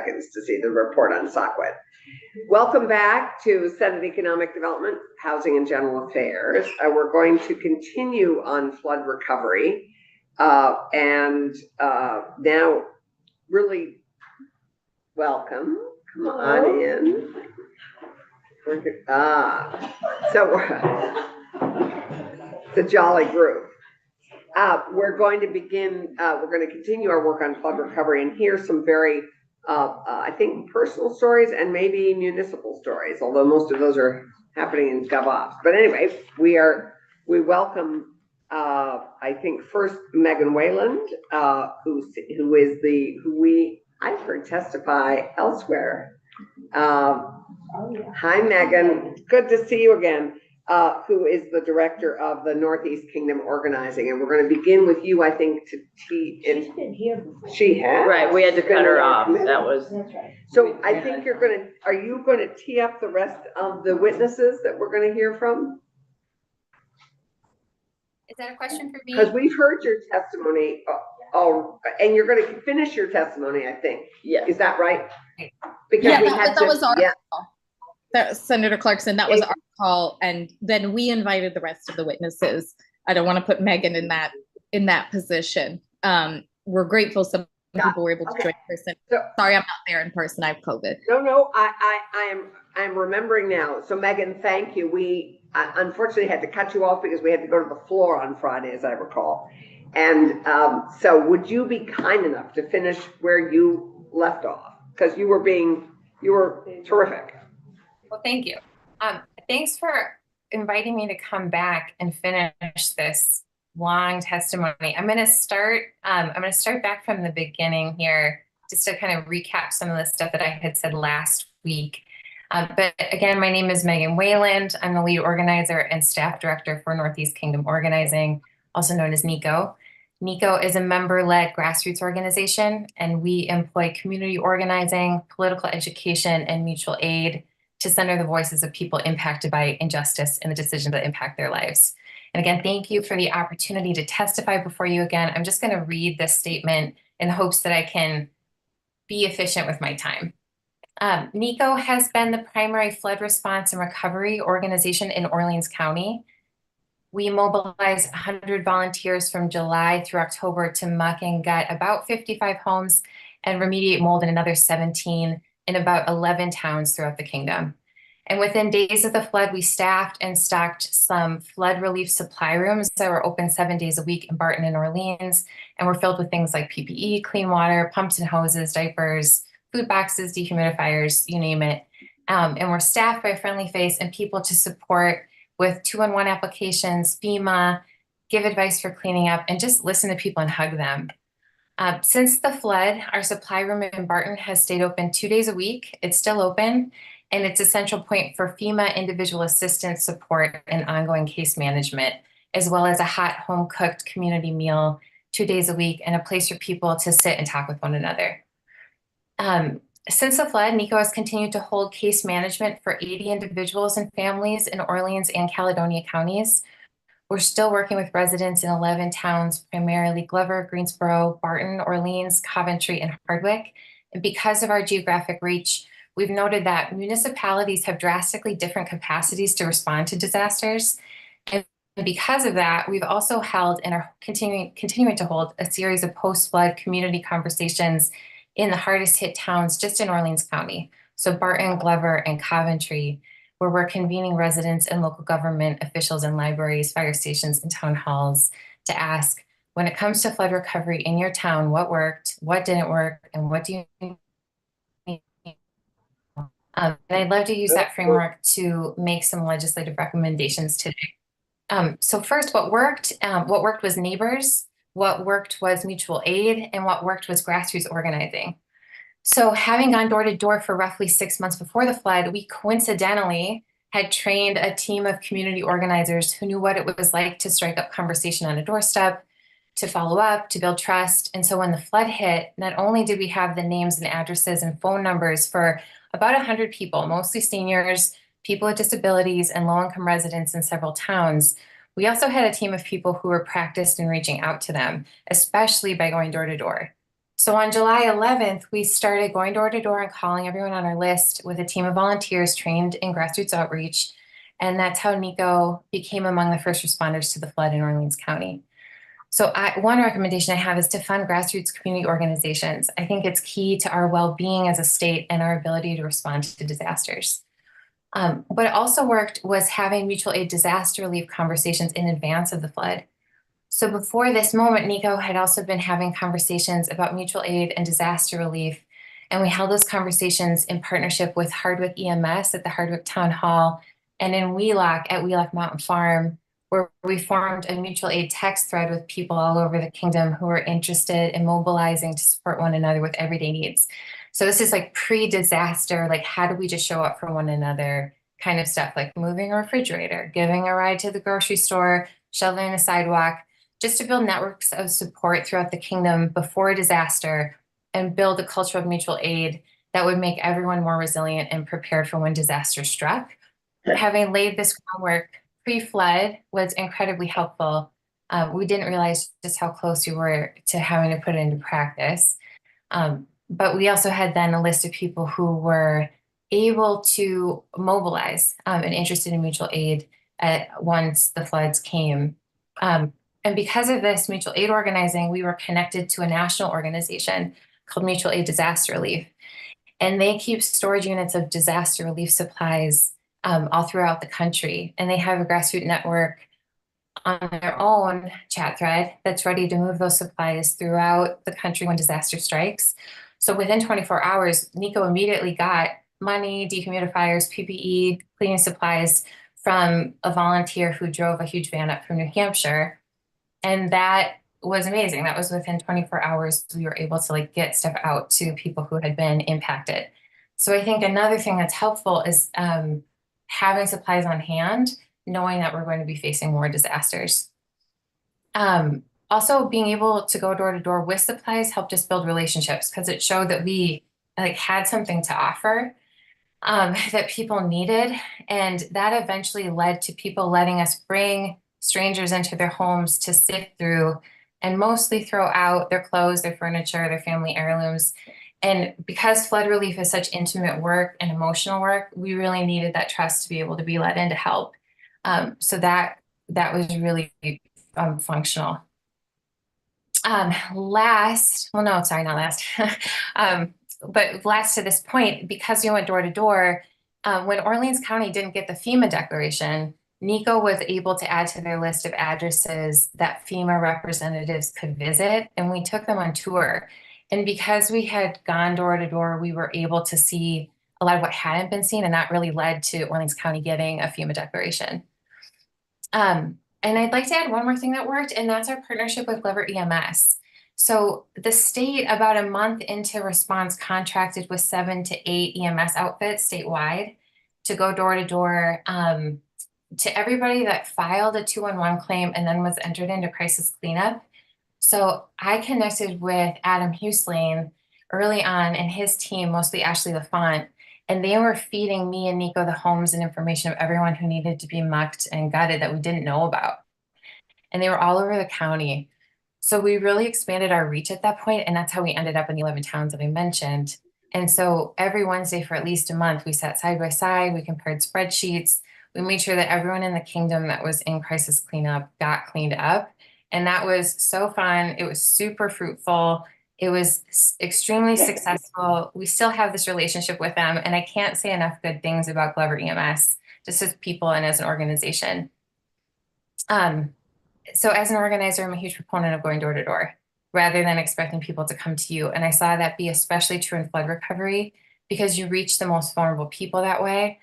seconds to see the report on Saquet. Welcome back to Senate Economic Development, Housing and General Affairs. We're going to continue on flood recovery. Now really welcome. Come on in. It's a jolly group. We're going to begin, we're going to continue our work on flood recovery and hear some very, I think, personal stories and maybe municipal stories, although most of those are happening in GovOps. But anyway, we welcome, I think, first Megan Wayland, I've heard testify elsewhere. Hi, Megan. Good to see you again. Who is the director of the Northeast Kingdom Organizing. And we're going to begin with you, I think, to tee in. She's been here before. She has? Right, we had to cut her off. That was. That's right. So I think are you going to tee up the rest of the witnesses that we're going to hear from? Is that a question for me? Because we've heard your testimony. And you're going to finish your testimony, I think. Yeah. Is that right? Because that was our call. Senator Clarkson, that was our call, and then we invited the rest of the witnesses. I don't want to put Megan in that position. We're grateful some people were able to join in person. So, sorry, I'm not there in person. I have COVID. No, I'm remembering now. So Megan, thank you. We unfortunately had to cut you off because we had to go to the floor on Friday, as I recall. And so would you be kind enough to finish where you left off? Because you were terrific. Well, thank you. Thanks for inviting me to come back and finish this long testimony. I'm going to start back from the beginning here, just to kind of recap some of the stuff that I had said last week. But again, my name is Megan Wayland. I'm the lead organizer and staff director for Northeast Kingdom Organizing, also known as NECO. NECO is a member-led grassroots organization, and we employ community organizing, political education, and mutual aid to center the voices of people impacted by injustice and the decisions that impact their lives. And again, thank you for the opportunity to testify before you again. I'm just going to read this statement in the hopes that I can be efficient with my time. NECO has been the primary flood response and recovery organization in Orleans County. We mobilized 100 volunteers from July through October to muck and gut about 55 homes and remediate mold in another 17 in about 11 towns throughout the kingdom. And within days of the flood, we staffed and stocked some flood relief supply rooms that were open 7 days a week in Barton and Orleans, and were filled with things like PPE, clean water, pumps and hoses, diapers, food boxes, dehumidifiers, you name it. And we're staffed by a friendly face and people to support with 2-in-1 applications, FEMA, give advice for cleaning up, and just listen to people and hug them. Since the flood, our supply room in Barton has stayed open 2 days a week. It's still open, and it's a central point for FEMA individual assistance support and ongoing case management, as well as a hot home-cooked community meal 2 days a week and a place for people to sit and talk with one another. Since the flood, NECO has continued to hold case management for 80 individuals and families in Orleans and Caledonia counties. We're still working with residents in 11 towns, primarily Glover, Greensboro, Barton, Orleans, Coventry, and Hardwick. And because of our geographic reach, we've noted that municipalities have drastically different capacities to respond to disasters. And because of that, we've also held and are continuing to hold a series of post-flood community conversations in the hardest hit towns just in Orleans County. So Barton, Glover, and Coventry, where we're convening residents and local government officials in libraries, fire stations, and town halls to ask, when it comes to flood recovery in your town, what worked, what didn't work, and what do you need? And I'd love to use that framework to make some legislative recommendations today. So first, what worked was neighbors, what worked was mutual aid, and what worked was grassroots organizing. So having gone door to door for roughly 6 months before the flood, we coincidentally had trained a team of community organizers who knew what it was like to strike up conversation on a doorstep, to follow up, to build trust. And so when the flood hit, not only did we have the names and addresses and phone numbers for about 100 people, mostly seniors, people with disabilities, and low-income residents in several towns, we also had a team of people who were practiced in reaching out to them, especially by going door to door. So on July 11th, we started going door to door and calling everyone on our list with a team of volunteers trained in grassroots outreach. And that's how Nico became among the first responders to the flood in Orleans County. So one recommendation I have is to fund grassroots community organizations. I think it's key to our well-being as a state and our ability to respond to disasters. What also worked was having mutual aid disaster relief conversations in advance of the flood. So before this moment, Nico had also been having conversations about mutual aid and disaster relief. And we held those conversations in partnership with Hardwick EMS at the Hardwick Town Hall and in Wheelock at Wheelock Mountain Farm, where we formed a mutual aid text thread with people all over the kingdom who were interested in mobilizing to support one another with everyday needs. So this is like pre-disaster, like how do we just show up for one another kind of stuff, like moving a refrigerator, giving a ride to the grocery store, shoveling a sidewalk, just to build networks of support throughout the kingdom before a disaster and build a culture of mutual aid that would make everyone more resilient and prepared for when disaster struck. Having laid this groundwork pre-flood was incredibly helpful. We didn't realize just how close we were to having to put it into practice. But we also had then a list of people who were able to mobilize and interested in mutual aid once the floods came. And because of this mutual aid organizing, we were connected to a national organization called Mutual Aid Disaster Relief. And they keep storage units of disaster relief supplies all throughout the country. And they have a grassroots network on their own chat thread that's ready to move those supplies throughout the country when disaster strikes. So within 24 hours, Nico immediately got money, dehumidifiers, PPE, cleaning supplies from a volunteer who drove a huge van up from New Hampshire. And that was amazing. That was within 24 hours, we were able to like get stuff out to people who had been impacted. So I think another thing that's helpful is having supplies on hand, knowing that we're going to be facing more disasters. Also being able to go door to door with supplies helped us build relationships because it showed that we like had something to offer that people needed. And that eventually led to people letting us bring strangers into their homes to sift through and mostly throw out their clothes, their furniture, their family heirlooms. And because flood relief is such intimate work and emotional work, we really needed that trust to be able to be let in to help. So that was really functional. Not last, but last to this point, because we went door to door, when Orleans County didn't get the FEMA declaration, Nico was able to add to their list of addresses that FEMA representatives could visit, and we took them on tour. And because we had gone door to door, we were able to see a lot of what hadn't been seen, and that really led to Orleans County getting a FEMA declaration. And I'd like to add one more thing that worked, and that's our partnership with Glover EMS. So the state, about a month into response, contracted with 7 to 8 EMS outfits statewide to go door to door to everybody that filed a 211 claim and then was entered into crisis cleanup. So I connected with Adam Huslane early on and his team, mostly Ashley LaFont, and they were feeding me and Nico the homes and information of everyone who needed to be mucked and gutted that we didn't know about. And they were all over the county. So we really expanded our reach at that point, and that's how we ended up in the 11 towns that I mentioned. And so every Wednesday for at least a month, we sat side by side, we compared spreadsheets, we made sure that everyone in the kingdom that was in crisis cleanup got cleaned up. And that was so fun. It was super fruitful. It was extremely successful. We still have this relationship with them, and I can't say enough good things about Glover EMS, just as people and as an organization. So as an organizer, I'm a huge proponent of going door to door rather than expecting people to come to you. And I saw that be especially true in flood recovery because you reach the most vulnerable people that way.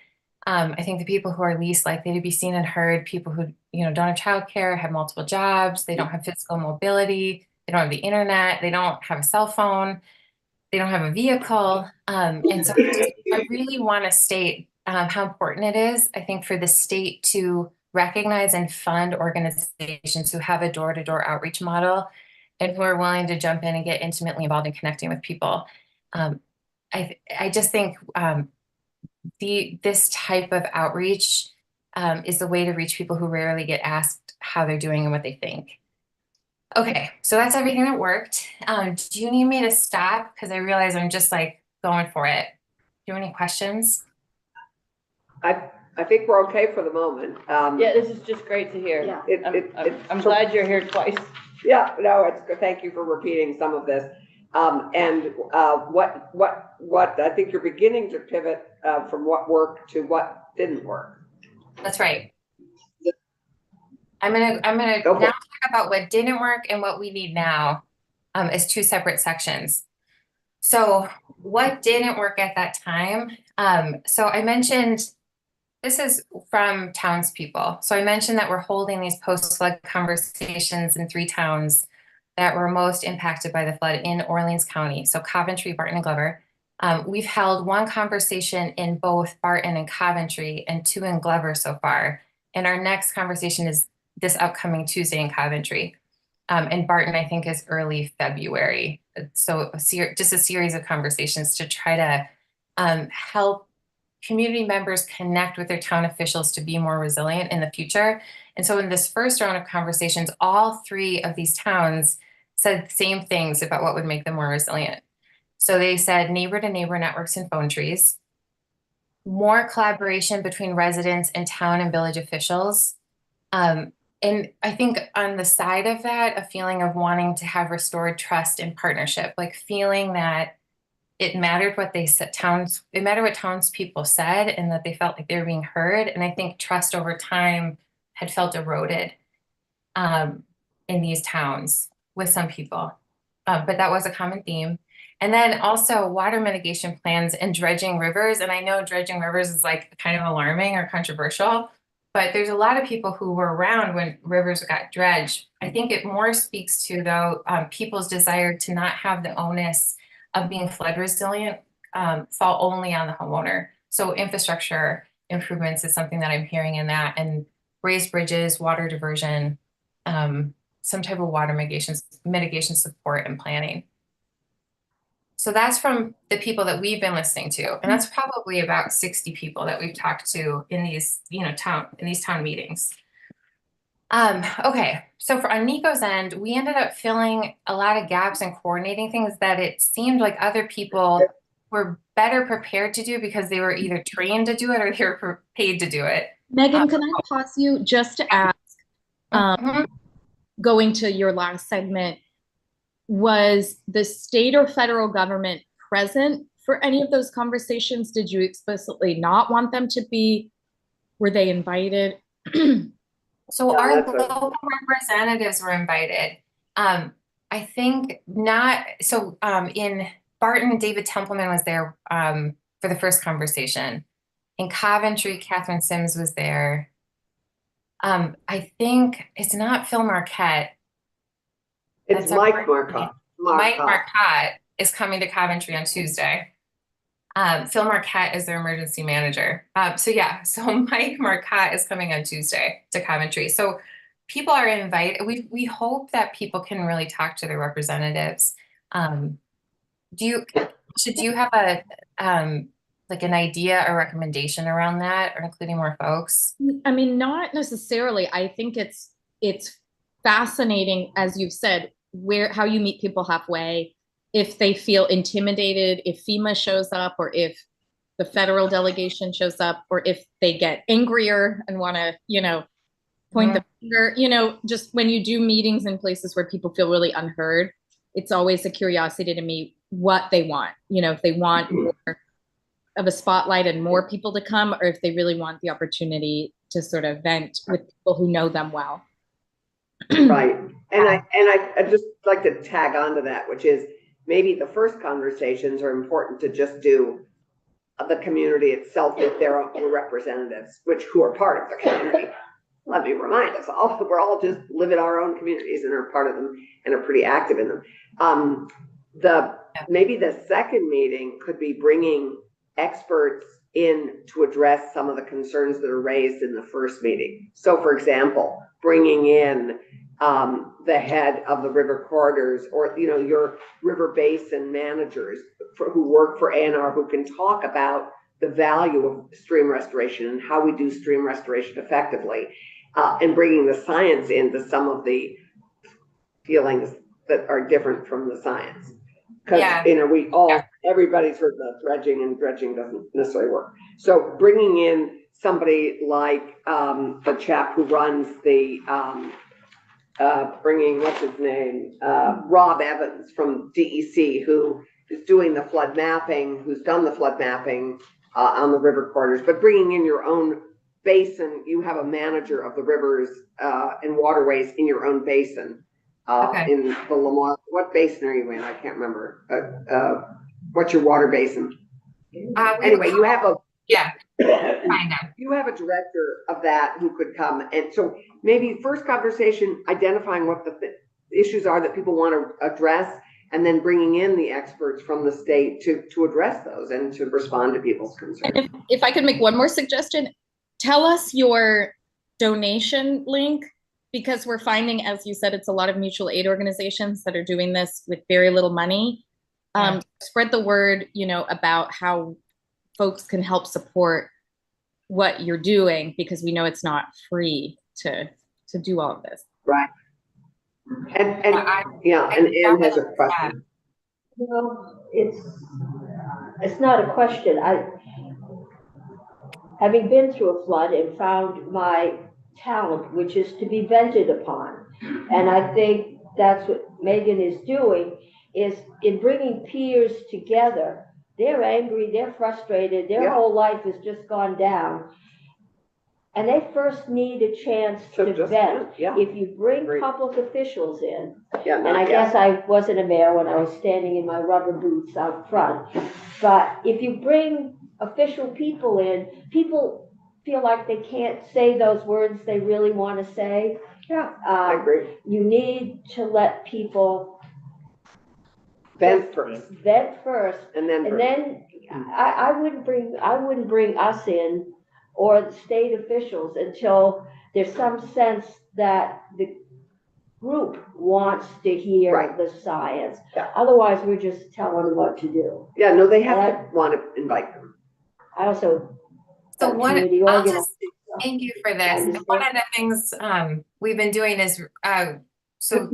I think the people who are least likely to be seen and heard, people who don't have childcare, have multiple jobs, they don't have physical mobility, they don't have the internet, they don't have a cell phone, they don't have a vehicle. And so I really want to state how important it is, I think, for the state to recognize and fund organizations who have a door-to-door outreach model and who are willing to jump in and get intimately involved in connecting with people. I just think this type of outreach is the way to reach people who rarely get asked how they're doing and what they think. Okay, so that's everything that worked. Do you need me to stop? Because I realize I'm just like going for it. Do you have any questions? I think we're okay for the moment. Yeah, this is just great to hear. Yeah. I'm glad you're here twice. Yeah, no, it's good. Thank you for repeating some of this. What I think you're beginning to pivot from what worked to what didn't work. That's right. I'm gonna Go now for it. talk about what didn't work and what we need now as two separate sections. So what didn't work at that time? So I mentioned this is from townspeople. So I mentioned that we're holding these post-flood conversations in 3 towns that were most impacted by the flood in Orleans County. So Coventry, Barton, and Glover. We've held 1 conversation in both Barton and Coventry and 2 in Glover so far. And our next conversation is this upcoming Tuesday in Coventry. And Barton, I think, is early February. So just a series of conversations to try to help community members connect with their town officials to be more resilient in the future. And so in this first round of conversations, all 3 of these towns said the same things about what would make them more resilient. So they said neighbor to neighbor networks and phone trees, more collaboration between residents and town and village officials. And I think on the side of that, a feeling of wanting to have restored trust and partnership, like feeling that it mattered what they said, it mattered what townspeople said and that they felt like they were being heard. And I think trust over time had felt eroded in these towns with some people. But that was a common theme. And then also water mitigation plans and dredging rivers. And I know dredging rivers is like kind of alarming or controversial, but there's a lot of people who were around when rivers got dredged. I think it more speaks to, though, people's desire to not have the onus of being flood resilient fall only on the homeowner. So infrastructure improvements is something that I'm hearing in that, and raised bridges, water diversion, some type of water mitigation support and planning. So that's from the people that we've been listening to. And that's probably about 60 people that we've talked to in these, town meetings. Okay, so on Nico's end, we ended up filling a lot of gaps and coordinating things that it seemed like other people were better prepared to do because they were either trained to do it or they were paid to do it. Megan, can I pause you just to ask, going to your last segment, was the state or federal government present for any of those conversations? Did you explicitly not want them to be? Were they invited? So our local representatives were invited. I think not. So in Barton, David Templeman was there for the first conversation. In Coventry, Catherine Sims was there. I think it's not Phil Marquette. It's Mike Marcotte. Mike Marcotte is coming to Coventry on Tuesday. Phil Marquette is their emergency manager. So Mike Marcotte is coming on Tuesday to Coventry. So people are invited. We hope that people can really talk to their representatives. Do you have a like an idea or recommendation around that, or including more folks? I mean, not necessarily. I think it's fascinating, as you've said, how you meet people halfway. If they feel intimidated, if FEMA shows up, or if the federal delegation shows up, or if they get angrier and want to, point the finger, just when you do meetings in places where people feel really unheard, it's always a curiosity to me what they want. If they want more of a spotlight and more people to come, or if they really want the opportunity to sort of vent with people who know them well. Right. And I just like to tag on to that, which is maybe the first conversations are important to just do the community itself with their own representatives, who are part of the community. Let me remind us all, we're all just live in our own communities and are part of them and are pretty active in them. Maybe the second meeting could be bringing experts in to address some of the concerns that are raised in the first meeting. So for example, bringing in the head of the river corridors, or your river basin managers who work for ANR, who can talk about the value of stream restoration and how we do stream restoration effectively, and bringing the science into some of the feelings that are different from the science. Because, Yeah. everybody's heard the dredging, and dredging doesn't necessarily work. So bringing in somebody like the chap who runs the, what's his name? Rob Evans from DEC, who is doing the flood mapping, who's done the flood mapping on the river corridors, but bringing in your own basin. You have a manager of the rivers and waterways in your own basin. Okay. In the Lamar, what basin are you in? I can't remember. What's your water basin? Anyway, you have a yeah. Find out. you have a director of that who could come, and so maybe first conversation, identifying what the issues are that people want to address, and then bringing in the experts from the state to address those and to respond to people's concerns. And if I could make one more suggestion, tell us your donation link, because we're finding, as you said, it's a lot of mutual aid organizations that are doing this with very little money. Spread the word, about how folks can help support what you're doing, because we know it's not free to do all of this. Right. And Anne has a question. Well, it's not a question. Having been through a flood and found my talent, which is to be vented upon, and I think that's what Megan is doing, is in bringing peers together. They're angry, they're frustrated, their whole life has just gone down. And they first need a chance to vent. If you bring public officials in, and I guess I wasn't a mayor when I was standing in my rubber boots out front, but if you bring official people in, people feel like they can't say those words they really want to say. I agree. You need to let people Vent first, and then I wouldn't bring us in or the state officials until there's some sense that the group wants to hear the science. Otherwise, we're just telling them what to do. Yeah, no, they have to want to invite them. I also. So thank you for this. One of the things we've been doing is so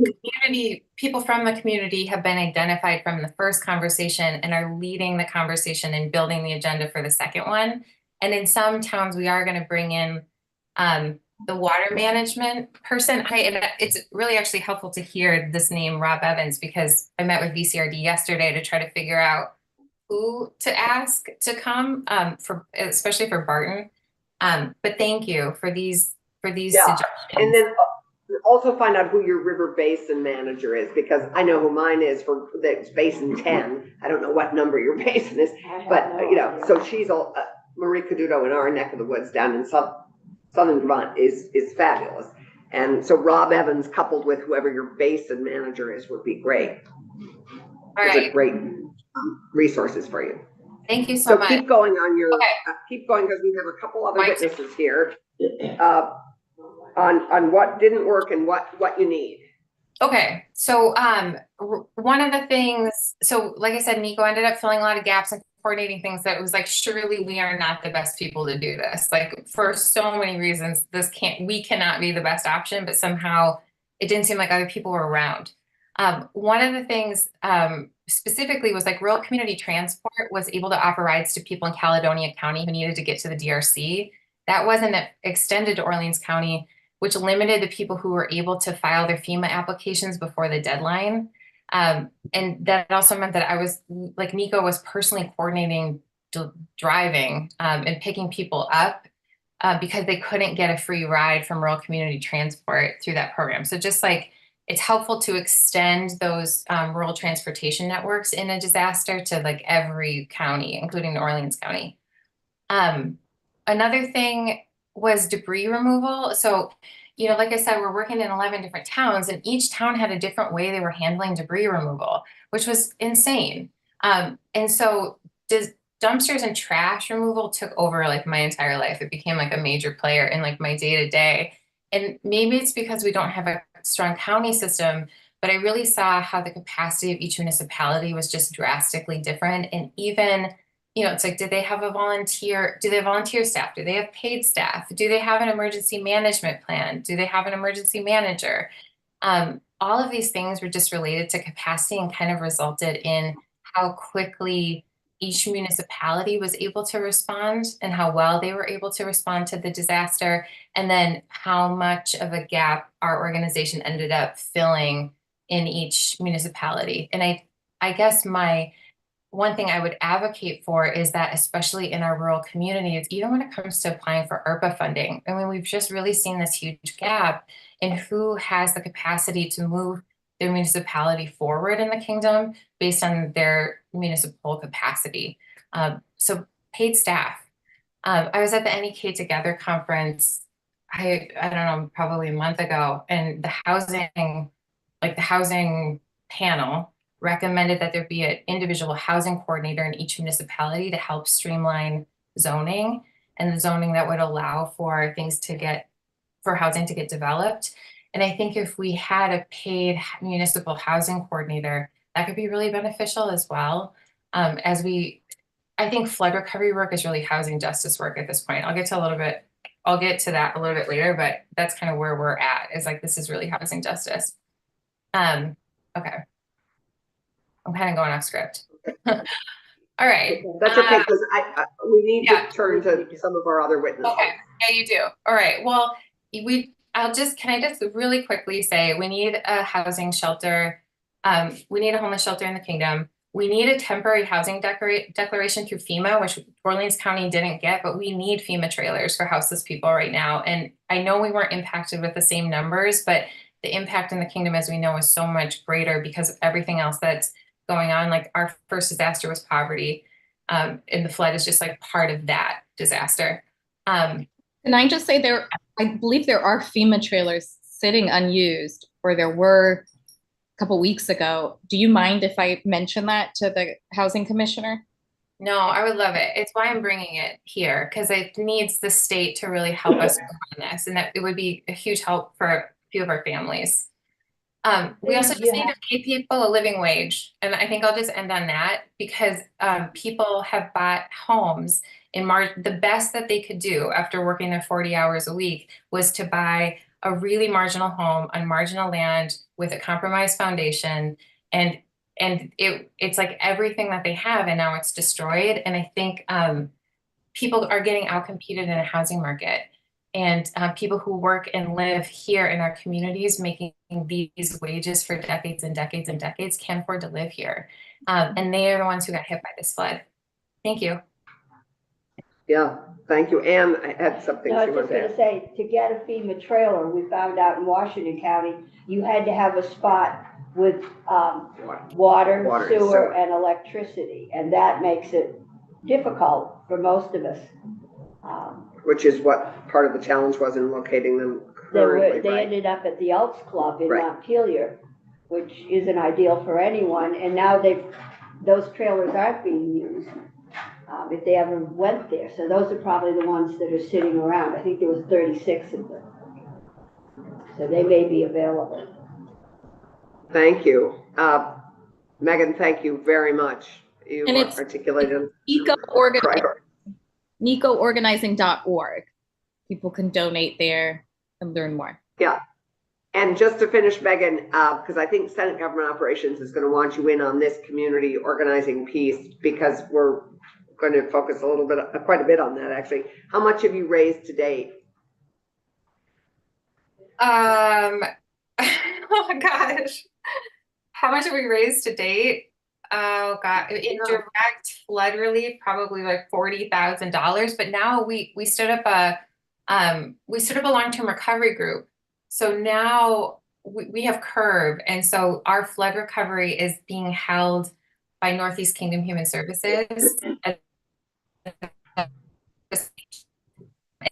people from the community have been identified from the first conversation and are leading the conversation and building the agenda for the second one. And in some towns, we are going to bring in the water management person. It's really actually helpful to hear this name, Rob Evans, because I met with VCRD yesterday to try to figure out who to ask to come, especially for Barton. But thank you for these suggestions. And then also find out who your river basin manager is, because I know who mine is for the basin 10. I don't know what number your basin is, but so she's Marie Caduto in our neck of the woods down in southern Vermont is fabulous. And so Rob Evans coupled with whoever your basin manager is would be great. All right. Great resources for you. Thank you so much. Keep going on your, keep going, because we have a couple other witnesses here on what didn't work and what you need. Okay, so one of the things, so like I said, Nico ended up filling a lot of gaps and coordinating things that was like, surely we are not the best people to do this. Like, for so many reasons, we cannot be the best option, but somehow it didn't seem like other people were around. One of the things specifically was like rural community transport was able to offer rides to people in Caledonia County who needed to get to the DRC. That wasn't extended to Orleans County, which limited the people who were able to file their FEMA applications before the deadline. And that also meant that I was, like Nico was personally coordinating driving and picking people up because they couldn't get a free ride from rural community transport through that program. So just like, it's helpful to extend those rural transportation networks in a disaster to like every county, including New Orleans County. Another thing was debris removal. So, like I said, we're working in 11 different towns, and each town had a different way they were handling debris removal, which was insane. And so dumpsters and trash removal took over like my entire life. It became like a major player in like my day-to-day. And maybe it's because we don't have a strong county system, but I really saw how the capacity of each municipality was just drastically different. And even, it's like, do they have volunteer staff? Do they have paid staff? Do they have an emergency management plan? Do they have an emergency manager? all of these things were just related to capacity and kind of resulted in how quickly each municipality was able to respond and how well they were able to respond to the disaster, and then how much of a gap our organization ended up filling in each municipality. And I guess one thing I would advocate for is that, especially in our rural communities, even when it comes to applying for ARPA funding, I mean, we've just really seen this huge gap in who has the capacity to move their municipality forward in the kingdom based on their municipal capacity. So paid staff. I was at the NEK Together conference, I don't know, probably a month ago, and the housing panel recommended that there be an individual housing coordinator in each municipality to help streamline zoning, and the zoning that would allow for housing to get developed. And I think if we had a paid municipal housing coordinator, that could be really beneficial as well. I think flood recovery work is really housing justice work at this point. I'll get to that a little bit later, but that's kind of where we're at, is like, this is really housing justice. Okay. I'm kind of going off script. All right. That's okay, because we need to turn to some of our other witnesses. Okay, yeah, you do. All right, well, can I just really quickly say, we need a housing shelter. We need a homeless shelter in the kingdom. We need a temporary housing declaration through FEMA, which Orleans County didn't get, but we need FEMA trailers for houseless people right now. And I know we weren't impacted with the same numbers, but the impact in the kingdom, as we know, is so much greater because of everything else that's going on. Like, our first disaster was poverty, and the flood is just like part of that disaster. Can I just say I believe there are FEMA trailers sitting unused, or there were a couple weeks ago. Do you mind if I mention that to the housing commissioner? No, I would love it. It's why I'm bringing it here, because it needs the state to really help us on this, and that it would be a huge help for a few of our families. We also just need to pay people a living wage. And I think I'll just end on that, because people have bought homes in March. The best that they could do after working their 40 hours a week was to buy a really marginal home on marginal land with a compromised foundation. And it's like everything that they have, and now it's destroyed. And I think people are getting outcompeted in a housing market. And people who work and live here in our communities making these wages for decades and decades and decades can't afford to live here. And they are the ones who got hit by this flood. Thank you. Yeah, thank you. Anne had something No, I she was was just gonna asking. say, to get a FEMA trailer, we found out in Washington County, you had to have a spot with water, sewer, and electricity, and that makes it difficult for most of us. Which is what part of the challenge was in locating them currently, They right? ended up at the Elks Club in Right. Montpelier, which isn't ideal for anyone, and now those trailers aren't being used, if they ever went there. So those are probably the ones that are sitting around. I think there was 36 of them. So they may be available. Thank you. Megan, thank you very much. You And it's articulated NECOorganizing.org. People can donate there and learn more. Yeah. And just to finish, Megan, because I think Senate Government Operations is going to want you in on this community organizing piece, because we're going to focus quite a bit on that, actually. How much have you raised to date? Oh my gosh. How much have we raised to date? Oh God, in direct flood relief, probably like $40,000. But now we stood up a long-term recovery group. So now we have Curve, and so our flood recovery is being held by Northeast Kingdom Human Services.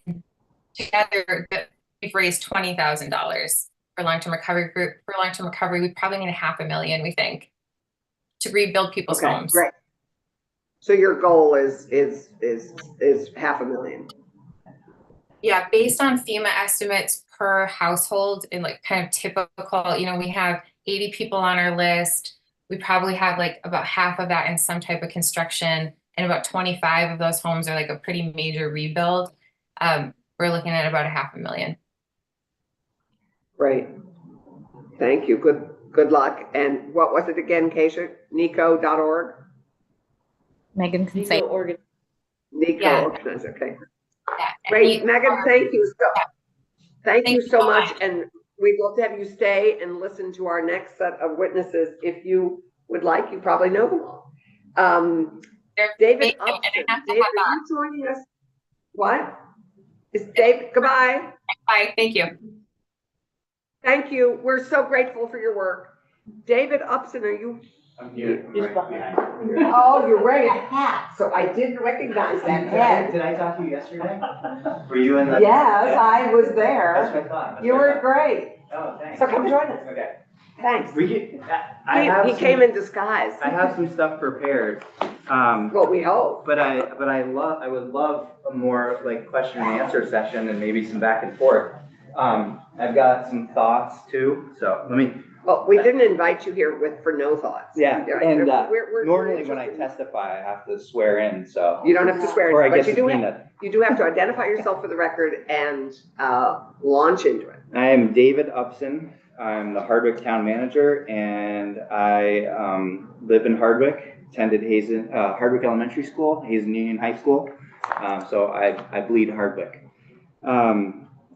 And together, we've raised $20,000 for long-term recovery group. For long-term recovery, we probably need $500,000, we think, to rebuild people's homes. Great. So your goal is $500,000. Yeah, based on FEMA estimates per household, and like kind of typical, we have 80 people on our list. We probably have like about half of that in some type of construction, and about 25 of those homes are like a pretty major rebuild. We're looking at about $500,000. Right. Thank you. Good luck. And what was it again, Keisha? Nico.org? Megan can say. Nico organ. Nico Yeah. organized, okay. Yeah. Great, Megan, thank you Thank you you so so much. much. And we'd love to have you stay and listen to our next set of witnesses. If you would like, you probably know them all. They're David amazing, and I Upson. have to David, head are you joining us? What? Is David, goodbye. Bye. Thank you. Thank you. We're so grateful for your work. David Upson, are you? I'm here. Just behind. Oh, you're wearing a hat, so I didn't recognize that head. Did I talk to you yesterday? Were you in the? Yes, I was That's there. what I thought. You were great. Oh, thanks. So come join us. Okay. Thanks. We get, He came in disguise. I have some stuff prepared. Well, we hope. But I would love a more like question and answer session and maybe some back and forth. I've got some thoughts too, so let me. Well, we didn't invite you here for no thoughts. Yeah, Right. and We're normally when I interested. testify, I have to swear in, so. You don't have to swear, Or I but guess you do subpoena. you do have to identify yourself for the record and launch into it. I am David Upson. I'm the Hardwick Town Manager, and I live in Hardwick, attended Hardwick Elementary School, Hazen Union High School. So I bleed Hardwick.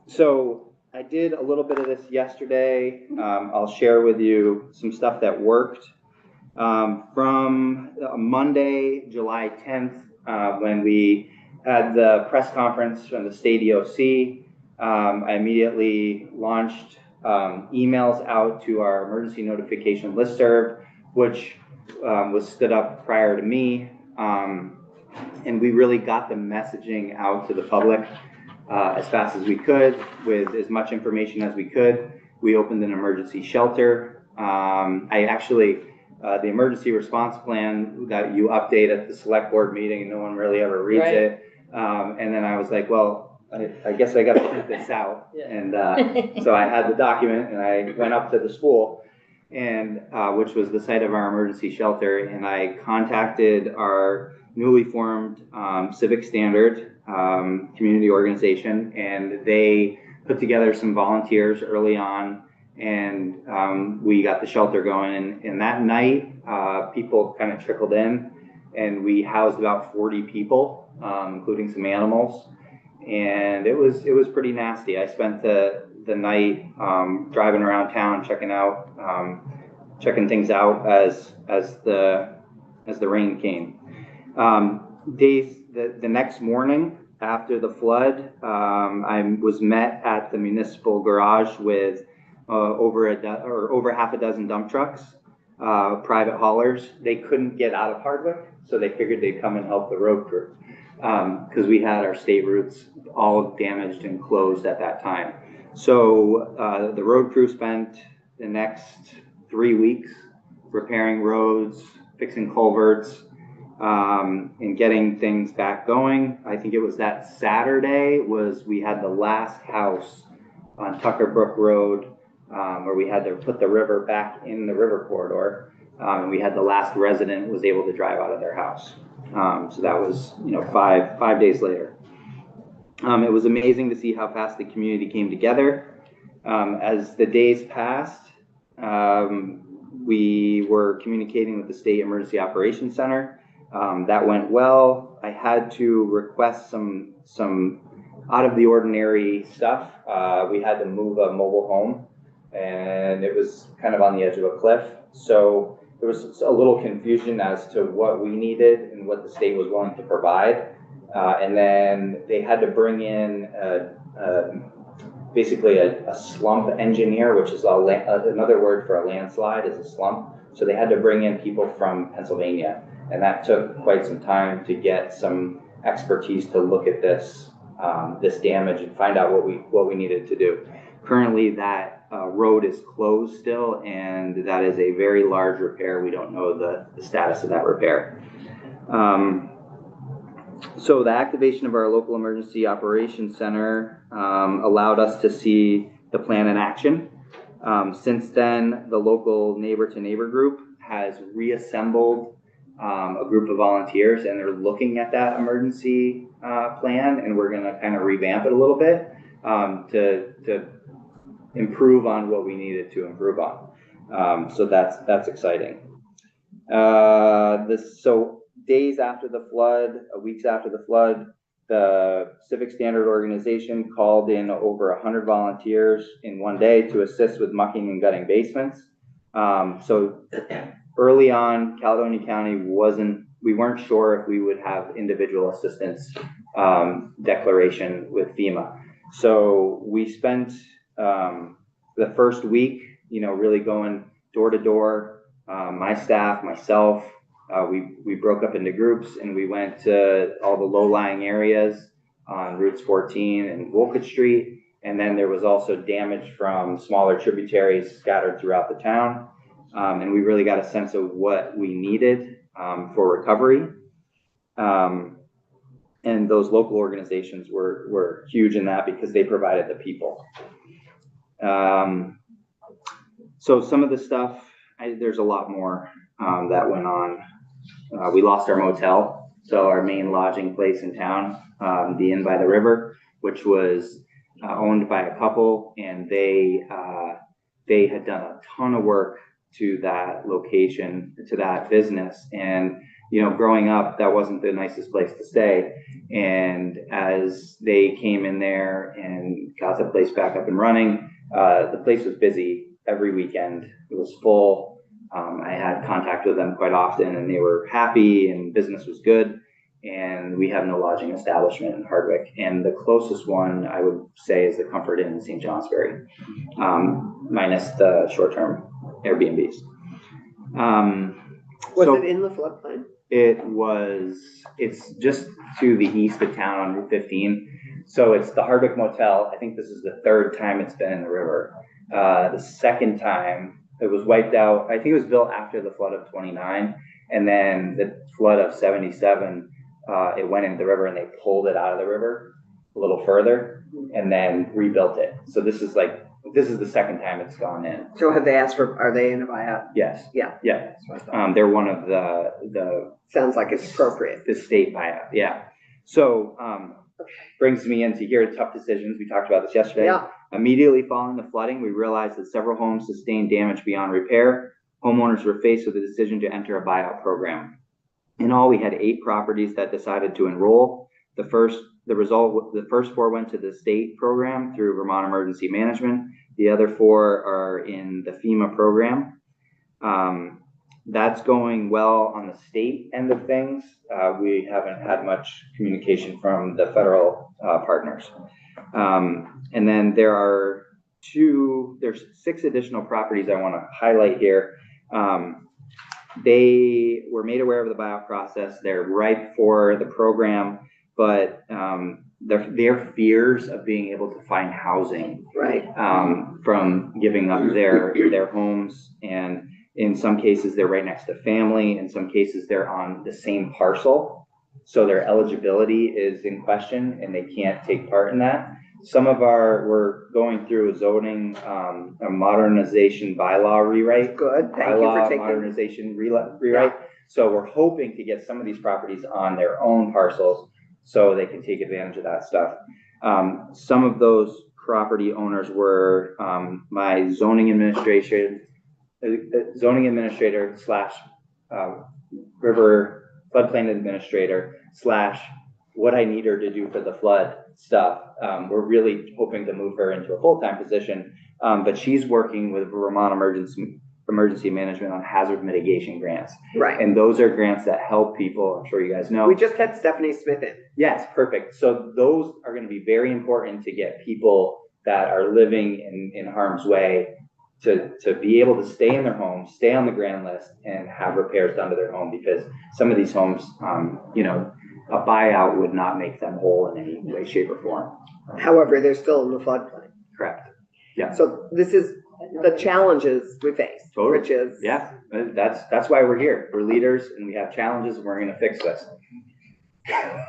So I did a little bit of this yesterday. I'll share with you some stuff that worked. From Monday, July 10th, when we had the press conference from the state EOC, I immediately launched emails out to our emergency notification listserv, which was stood up prior to me. And we really got the messaging out to the public as fast as we could with as much information as we could. We opened an emergency shelter. The emergency response plan that you update at the select board meeting and no one really ever reads Right. it. And then I was like, well, I guess I got to print this out. Yeah. And so I had the document and I went up to the school, and which was the site of our emergency shelter, and I contacted our newly formed Civic Standard community organization, and they put together some volunteers early on, and we got the shelter going. And that night, people kind of trickled in, and we housed about 40 people, including some animals. And it was pretty nasty. I spent the night driving around town, checking things out as the rain came. The next morning after the flood, I was met at the municipal garage with over half a dozen dump trucks, private haulers. They couldn't get out of Hardwick, so they figured they'd come and help the road crew, because we had our state routes all damaged and closed at that time. So the road crew spent the next 3 weeks repairing roads, fixing culverts, and getting things back going. I think it was that Saturday we had the last house on Tucker Brook Road, where we had to put the river back in the river corridor, and we had the last resident was able to drive out of their house. So that was, 5 days later. It was amazing to see how fast the community came together. As the days passed, we were communicating with the State Emergency Operations Center. That went well. I had to request some out of the ordinary stuff. We had to move a mobile home, and it was kind of on the edge of a cliff. So there was a little confusion as to what we needed and what the state was willing to provide. And then they had to bring in basically a slump engineer, which is another word for a landslide is a slump. So they had to bring in people from Pennsylvania, and that took quite some time to get some expertise to look at this damage and find out what we needed to do. Currently, that road is closed still, and that is a very large repair. We don't know the status of that repair. So the activation of our local emergency operations center allowed us to see the plan in action. Since then, the local neighbor to neighbor group has reassembled a group of volunteers, and they're looking at that emergency plan, and we're going to kind of revamp it a little bit to improve on what we needed to improve on. So that's exciting. So days after the flood, weeks after the flood, the Civic Standard Organization called in over 100 volunteers in one day to assist with mucking and gutting basements. So early on, Caledonia County we weren't sure if we would have individual assistance declaration with FEMA. So we spent the first week, really going door to door. My staff, myself, we broke up into groups and we went to all the low-lying areas on routes 14 and Wolcott Street. And then there was also damage from smaller tributaries scattered throughout the town. And we really got a sense of what we needed for recovery. And those local organizations were huge in that because they provided the people. So some of the stuff, there's a lot more that went on. We lost our motel, so our main lodging place in town, the Inn by the River, which was owned by a couple, and they had done a ton of work to that location, to that business. And, growing up, that wasn't the nicest place to stay. And as they came in there and got the place back up and running, the place was busy every weekend. It was full. I had contact with them quite often and they were happy and business was good. And we have no lodging establishment in Hardwick. And the closest one I would say is the Comfort Inn in St. Johnsbury, minus the short-term Airbnbs. Was it in the floodplain? It's just to the east of town on Route 15. So it's the Hardwick Motel. I think this is the third time it's been in the river. The second time it was wiped out. I think it was built after the flood of 29. And then the flood of 77, it went into the river and they pulled it out of the river a little further and then rebuilt it. So this is the second time it's gone in. So have they asked are they in a buyout? Yes. Yeah. Yeah. They're one of the sounds like it's appropriate. The state buyout. Yeah. So brings me into here, tough decisions. We talked about this yesterday. Yeah. Immediately following the flooding, we realized that several homes sustained damage beyond repair. Homeowners were faced with the decision to enter a buyout program. In all, we had 8 properties that decided to enroll. The first 4 went to the state program through Vermont Emergency Management. The other 4 are in the FEMA program. That's going well on the state end of things. We haven't had much communication from the federal partners. And then there's 6 additional properties I want to highlight here. They were made aware of the buyout process. They're ripe for the program, but their fears of being able to find housing, right, from giving up their homes, and in some cases they're right next to family. In some cases they're on the same parcel, so their eligibility is in question and they can't take part in that. We're going through a zoning, a modernization bylaw rewrite. Good, thank you for taking. Modernization rewrite. So we're hoping to get some of these properties on their own parcels so they can take advantage of that stuff. Some of those property owners were my zoning administrator / river floodplain administrator / what I need her to do for the flood stuff. We're really hoping to move her into a full-time position, but she's working with Vermont Emergency Management on hazard mitigation grants. Right. And those are grants that help people. I'm sure you guys know. We just had Stephanie Smith in. Yes, perfect. So those are going to be very important to get people that are living in harm's way to be able to stay in their homes, stay on the grand list, and have repairs done to their home, because some of these homes, a buyout would not make them whole in any way, shape, or form. However, they're still in the floodplain. Correct. Yeah. So this is the challenges we face, Totally. which is. Yeah, that's why we're here. We're leaders and we have challenges and we're going to fix this.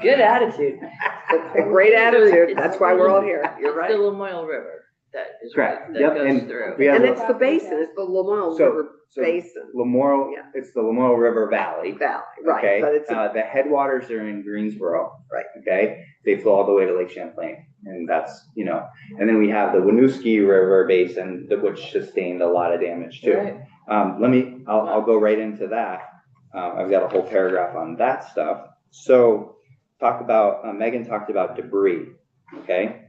Good attitude. A great attitude. That's why we're all here. You're right. The Lamoille River. that is, Correct. that Yep, goes and through. we have And a- it's the basin, it's the Lamoille So- River so Basin Lamoille, Yeah. it's the Lamoille River Valley. Valley, right, Okay, but it's, a- the headwaters are in Greensboro. Right. Okay, they flow all the way to Lake Champlain, and that's, and then we have the Winooski River Basin, which sustained a lot of damage too. Right. I'll go right into that. I've got a whole paragraph on that stuff. So Megan talked about debris, okay?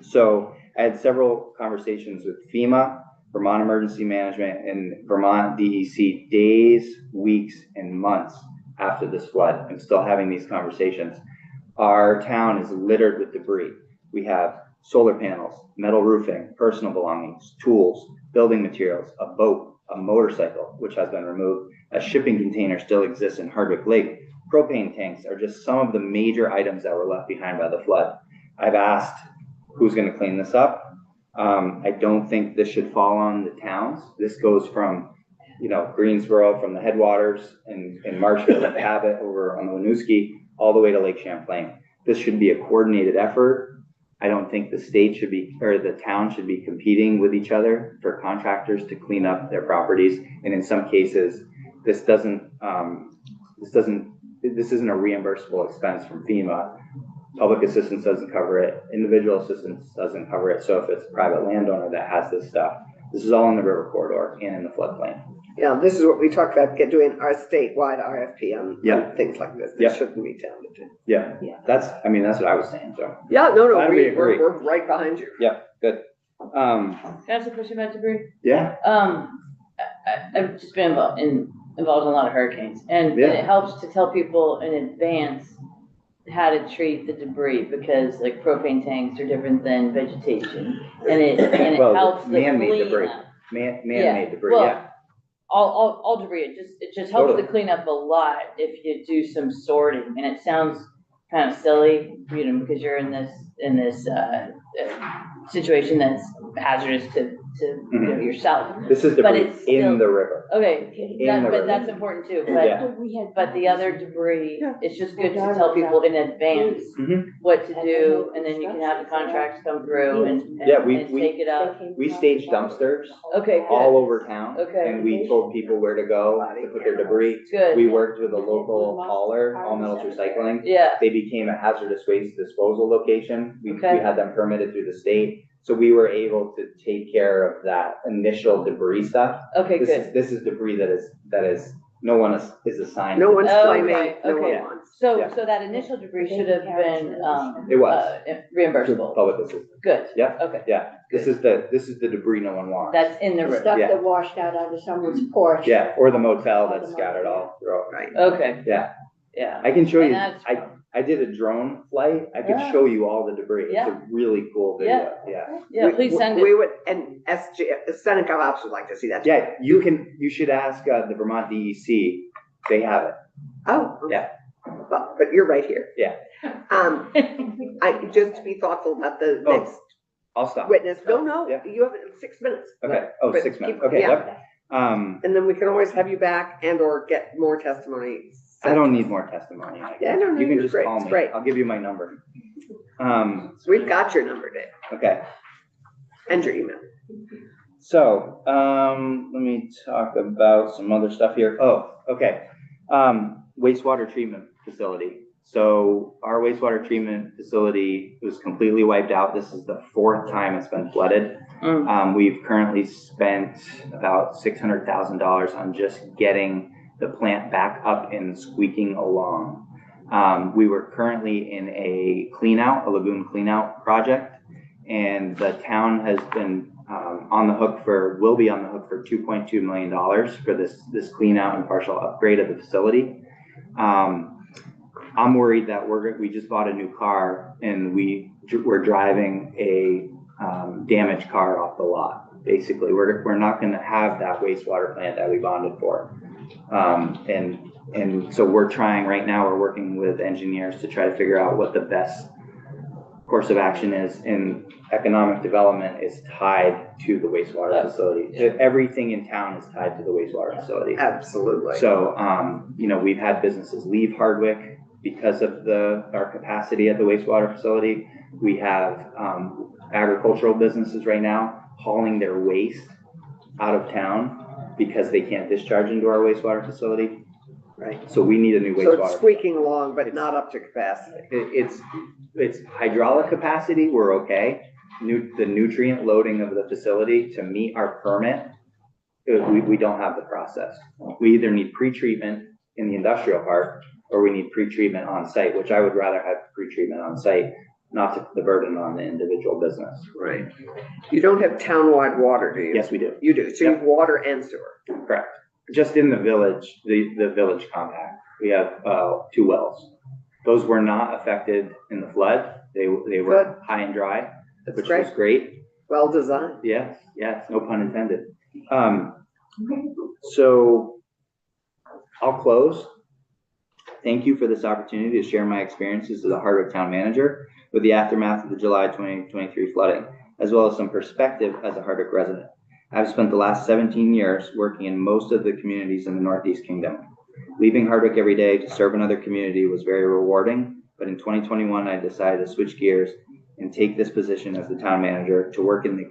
So I had several conversations with FEMA, Vermont Emergency Management, and Vermont DEC days, weeks, and months after this flood. I'm still having these conversations. Our town is littered with debris. We have solar panels, metal roofing, personal belongings, tools, building materials, a boat, a motorcycle, which has been removed. A shipping container still exists in Hardwick Lake. Propane tanks are just some of the major items that were left behind by the flood. I've asked who's going to clean this up. I don't think this should fall on the towns. This goes from, Greensboro, from the headwaters in Marshfield and Cabot over on the Winooski, all the way to Lake Champlain. This should be a coordinated effort. I don't think the state should be, or the town should be competing with each other for contractors to clean up their properties. And in some cases, this isn't a reimbursable expense from FEMA. Public assistance doesn't cover it. Individual assistance doesn't cover it. So if it's a private landowner that has this stuff, this is all in the river corridor and in the floodplain. yeah, this is what we talked about, doing our statewide RFP on things like this. Yeah. This shouldn't be town to town. Yeah, that's what I was saying, so. Yeah, no, Glad we agree. we're right behind you. Yep, good. Can I ask a question about debris? Yeah, I've just been involved in a lot of hurricanes, and Yeah. it helps to tell people in advance how to treat the debris, because like propane tanks are different than vegetation, and it Well, helps the man-made debris. cleanup. man-made debris, Well, yeah. All debris, it just helps Totally. to clean up a lot if you do some sorting, and it sounds kind of silly, because you're in this situation that's hazardous to yourself. This is But debris it's still- in the river. Okay, In the river. but that's important too, Yeah. but the other debris, it's just good to tell people in advance Mhm. what to do, and then you can have the contracts come through and Yeah, we take it up. We staged dumpsters Okay, good, all over town. Okay. And we told people where to go to put their debris. good, We worked with a local hauler, All Metals Recycling. yeah, They became a hazardous waste disposal location. We Okay. had them permitted through the state. So we were able to take care of that initial debris stuff. okay, good. This is debris that is, no one is assigned. No to one's this. Oh, claiming, okay, no okay. one wants. So, Yeah. so that initial debris should have been, It was. reimbursable, Public assistance. good, Yeah, okay, yeah. This is the debris no one wants. that's in the The river, stuff Yeah. that washed out onto someone's porch. Yeah, or the motel that's scattered all throughout. Right. okay. Yeah. Yeah. I can show And you, that's- I did a drone flight. I could Yeah. show you all the debris. It's Yeah. a really cool video. Yeah. Yeah, please send We it, would, and Seneca Ops would like to see that. Yeah, you should ask the Vermont DEC. They have it. Oh. okay. Yeah. But you're right here. Yeah. Just to be thoughtful about the Oh, next I'll stop. witness. No, Yeah. you have 6 minutes. Okay. Oh, But 6 minutes. keep- Okay, yeah. yep. And then we can always have you back and or get more testimony. I don't need more testimony. Yeah, no, You can you're just great. call It's me. great. I'll give you my number. We've got your number, Dave, Okay. and your email. So, let me talk about some other stuff here. Oh, okay. Wastewater treatment facility. So our wastewater treatment facility was completely wiped out. This is the 4th time it's been flooded. We've currently spent about $600,000 on just getting the plant back up and squeaking along. We were currently in a lagoon cleanout project, and the town has been will be on the hook for $2.2 million for this clean out and partial upgrade of the facility. I'm worried that we just bought a new car and we're driving a damaged car off the lot. Basically, we're not going to have that wastewater plant that we bonded for. And so we're working with engineers to try to figure out what the best course of action is, and economic development is tied to the wastewater facility. Everything in town is tied to the wastewater facility. Absolutely. So, we've had businesses leave Hardwick because of our capacity at the wastewater facility. We have agricultural businesses right now hauling their waste out of town because they can't discharge into our wastewater facility. Right. So we need a new So it's wastewater. squeaking along, but not up to capacity. It's hydraulic capacity, we're okay. The nutrient loading of the facility to meet our permit, we don't have the process. We either need pre-treatment in the industrial park or we need pre-treatment on site, which I would rather have pre-treatment on site, not to put the burden on the individual business. Right. You don't have townwide water, do you? Yes, we do. You do. So you have water and sewer. Correct. Just in the village, the village compact, we have 2 wells. Those were not affected in the flood. They were high and dry, That's which great. was great. Well designed. Yes, no pun intended. So I'll close. Thank you for this opportunity to share my experiences as a Hardwick town manager with the aftermath of the July 2023 flooding, as well as some perspective as a Hardwick resident. I've spent the last 17 years working in most of the communities in the Northeast Kingdom. Leaving Hardwick every day to serve another community was very rewarding, but in 2021, I decided to switch gears and take this position as the town manager to work in the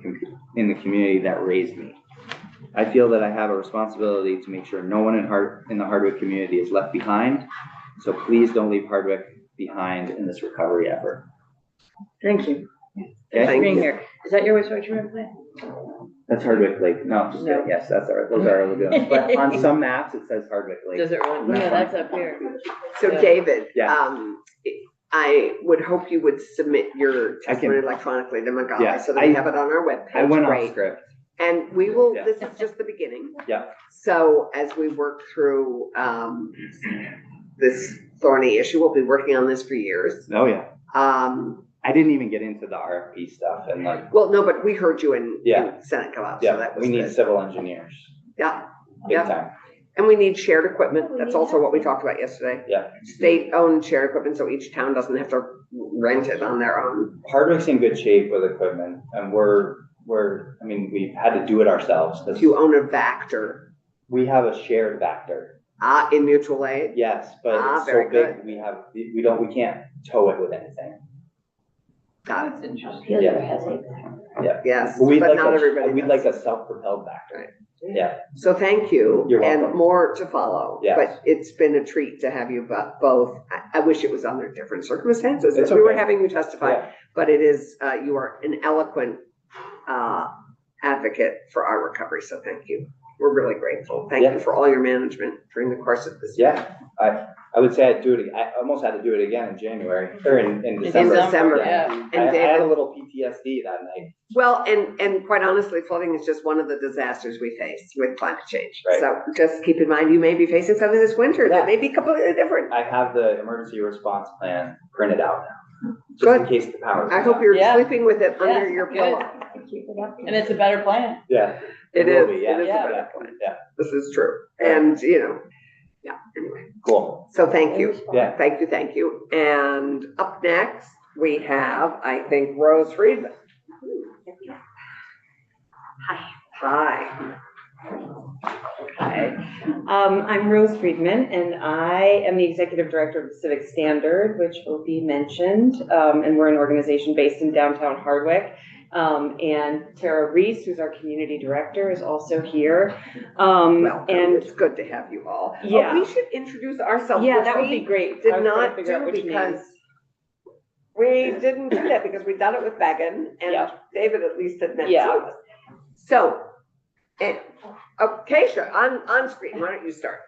community that raised me. I feel that I have a responsibility to make sure no one in the Hardwick community is left behind, so please don't leave Hardwick behind in this recovery effort. Thank you. Okay? Thanks for being here. Is that your wastewater treatment plant? That's Hardwick Lake. No, just No. yes, those are our lagoons. But on some maps, it says Hardwick Lake. Does it really? No, that's up here. So Yeah. David, Yeah. I would hope you would submit your I can- testimony electronically to Magali Yeah, so that we have it on our webpage. I went off Great. script. And we will, Yeah. this is just the beginning. Yeah. So as we work through this thorny issue, we'll be working on this for years. Oh yeah. Um, I didn't even get into the RFP stuff and like, well, no, but we heard you in Yeah. Senate come out, so yeah, that was we need good. civil engineers. Yeah, Big Yeah. time. and we need shared equipment. That's also what we talked about yesterday. Yeah. State-owned shared equipment, so each town doesn't have to rent it on their own. Hardwick's in good shape with equipment and we've had to do it ourselves. 'Cause If you own a Vector, we have a shared Vector. in mutual aid, Yes, but it's so very big, we can't tow it with anything. got it, That's interesting. Hillier has a, yes, We'd but like not everybody we'd does. like a self-propelled Vector. Right. Yeah, So thank you. You're And welcome. more to follow. Yes. But it's been a treat to have you both. I wish it was under different circumstances It's that we were okay. having you testify. yeah, But it is, you are an eloquent advocate for our recovery, so thank you. We're really grateful. Thank Yeah. you for all your management during the course of this. year. yeah. I would say I'd do it, I almost had to do it again in January, or in December. December. Yeah. And I had a David, little PTSD that night. well, and quite honestly, flooding is just one of the disasters we face with climate change. Right. So just keep in mind, you may be facing something this winter Yeah. that may be completely different. I have the emergency response plan printed out now, just Good. in case the power. I hope you're Yeah. sleeping with it under Yeah, your good. pillow. keep it up. And it's a better plan. Yeah. It will is, be, yeah. it is a Yeah. better plan. Yeah. This is true. And, yeah, anyway. Cool. So thank you. Yeah. Thank you. And up next, we have, I think, Rose Friedman. Hi. Hi, I'm Rose Friedman, and I am the Executive Director of the Civic Standard, which will be mentioned. And we're an organization based in downtown Hardwick. And Tara Reese, who's our Community Director, is also here. Welcome. And It's good to have you all. Oh, Yeah. we should introduce ourselves. yeah, which that would we be great. I Did was trying to not figure out do which because names. we didn't do that because we've done it with Megan and Yeah. David at least had met Yeah. some of us. So, Keisha, on screen, why don't you start?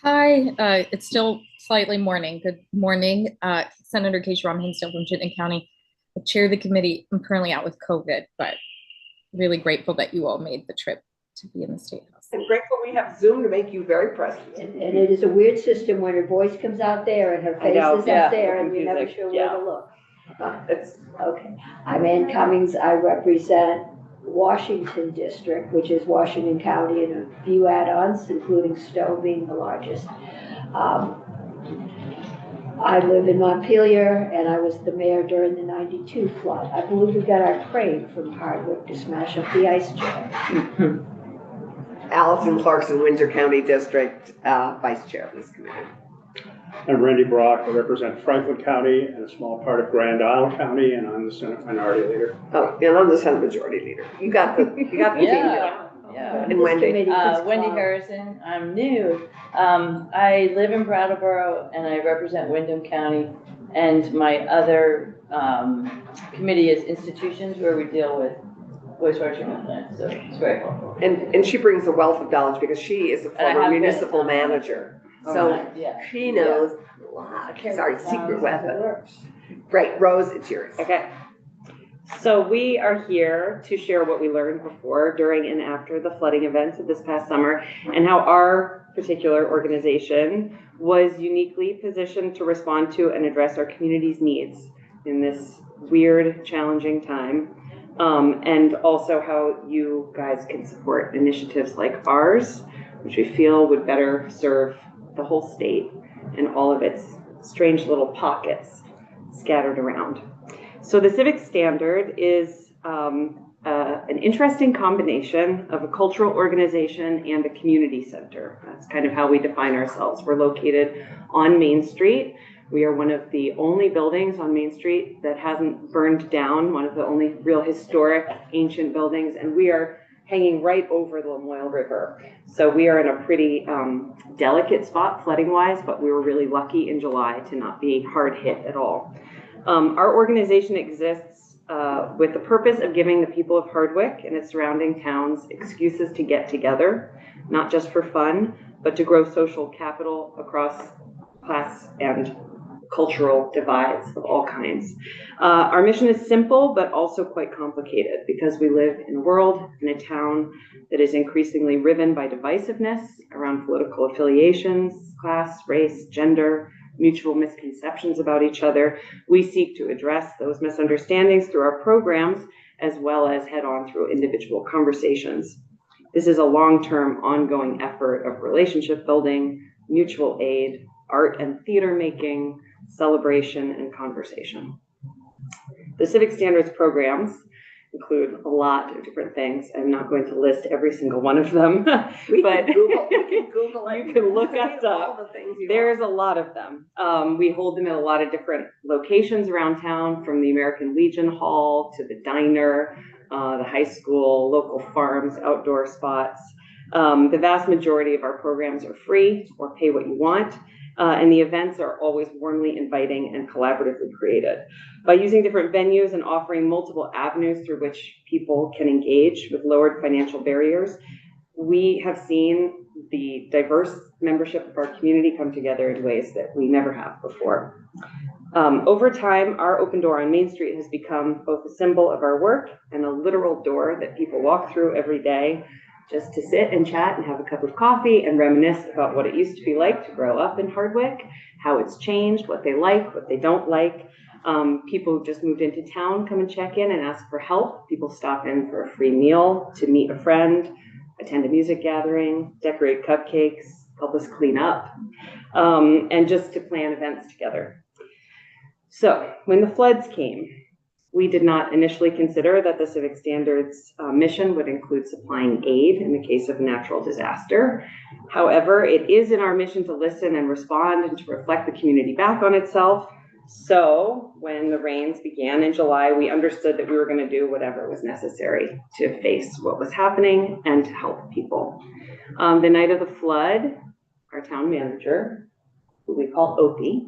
Hi, it's still slightly morning. Good morning. Senator Keisha Rom Hinsdale from Chittenden County. I chair the committee. I'm currently out with COVID, but really grateful that you all made the trip to be in the State House. I'm grateful we have Zoom to make you very present. And it is a weird system when her voice comes out there and her I face know, is yeah, up there and you're never confusing, sure yeah. where to look. It's Okay, I'm Ann Cummings. I represent Washington District, which is Washington County and a few add-ons, including Stowe being the largest. I live in Montpelier and I was the mayor during the 92 flood. I believe we got our crane from Hardwick to smash up the ice chair. Allison Clarkson, Windsor County District, Vice Chair of this committee. I'm Randy Brock. I represent Franklin County and a small part of Grand Isle County, and I'm the Senate Minority Leader. Oh, and I'm the Senate Majority Leader. You got the team. Yeah, yeah. And Wendy. Wendy Harrison, I'm new. I live in Brattleboro and I represent Wyndham County. And my other, committee is institutions where we deal with wastewater treatment plants, so it's very helpful. And she brings a wealth of knowledge because she is a And I former have been- municipal manager. So Yeah. she knows a lot. It's our secret weapon. Right, Rose, it's yours. Okay. So we are here to share what we learned before, during, and after the flooding events of this past summer, and how our particular organization was uniquely positioned to respond to and address our community's needs in this weird, challenging time. And also how you guys can support initiatives like ours, which we feel would better serve the whole state and all of its strange little pockets scattered around. So the Civic Standard is an interesting combination of a cultural organization and a community center. That's kind of how we define ourselves. We're located on Main Street. We are one of the only buildings on Main Street that hasn't burned down, one of the only real historic ancient buildings, and we are hanging right over the Lamoille River. So we are in a pretty delicate spot flooding wise, but we were really lucky in July to not be hard hit at all. Our organization exists with the purpose of giving the people of Hardwick and its surrounding towns excuses to get together, not just for fun, but to grow social capital across class and cultural divides of all kinds. Our mission is simple, but also quite complicated because we live in a world, in a town that is increasingly riven by divisiveness around political affiliations, class, race, gender, mutual misconceptions about each other. We seek to address those misunderstandings through our programs, as well as head on through individual conversations. This is a long-term ongoing effort of relationship building, mutual aid, art and theater making, celebration, and conversation. The Civic Standards programs include a lot of different things. I'm not going to list every single one of them, We but can Google it. you can look us All up. the things you There's a lot of them. We hold them at a lot of different locations around town, from the American Legion Hall to the diner, the high school, local farms, outdoor spots. The vast majority of our programs are free or pay what you want. And the events are always warmly inviting and collaboratively created. By using different venues and offering multiple avenues through which people can engage with lowered financial barriers, we have seen the diverse membership of our community come together in ways that we never have before. Over time, our open door on Main Street has become both a symbol of our work and a literal door that people walk through every day, just to sit and chat and have a cup of coffee and reminisce about what it used to be like to grow up in Hardwick, how it's changed, what they like, what they don't like. People who just moved into town come and check in and ask for help. People stop in for a free meal, to meet a friend, attend a music gathering, decorate cupcakes, help us clean up, and just to plan events together. So when the floods came, we did not initially consider that the Civic Standards mission would include supplying aid in the case of a natural disaster. However, it is in our mission to listen and respond and to reflect the community back on itself. So when the rains began in July, we understood that we were going to do whatever was necessary to face what was happening and to help people. The night of the flood, our town manager, who we call Opie,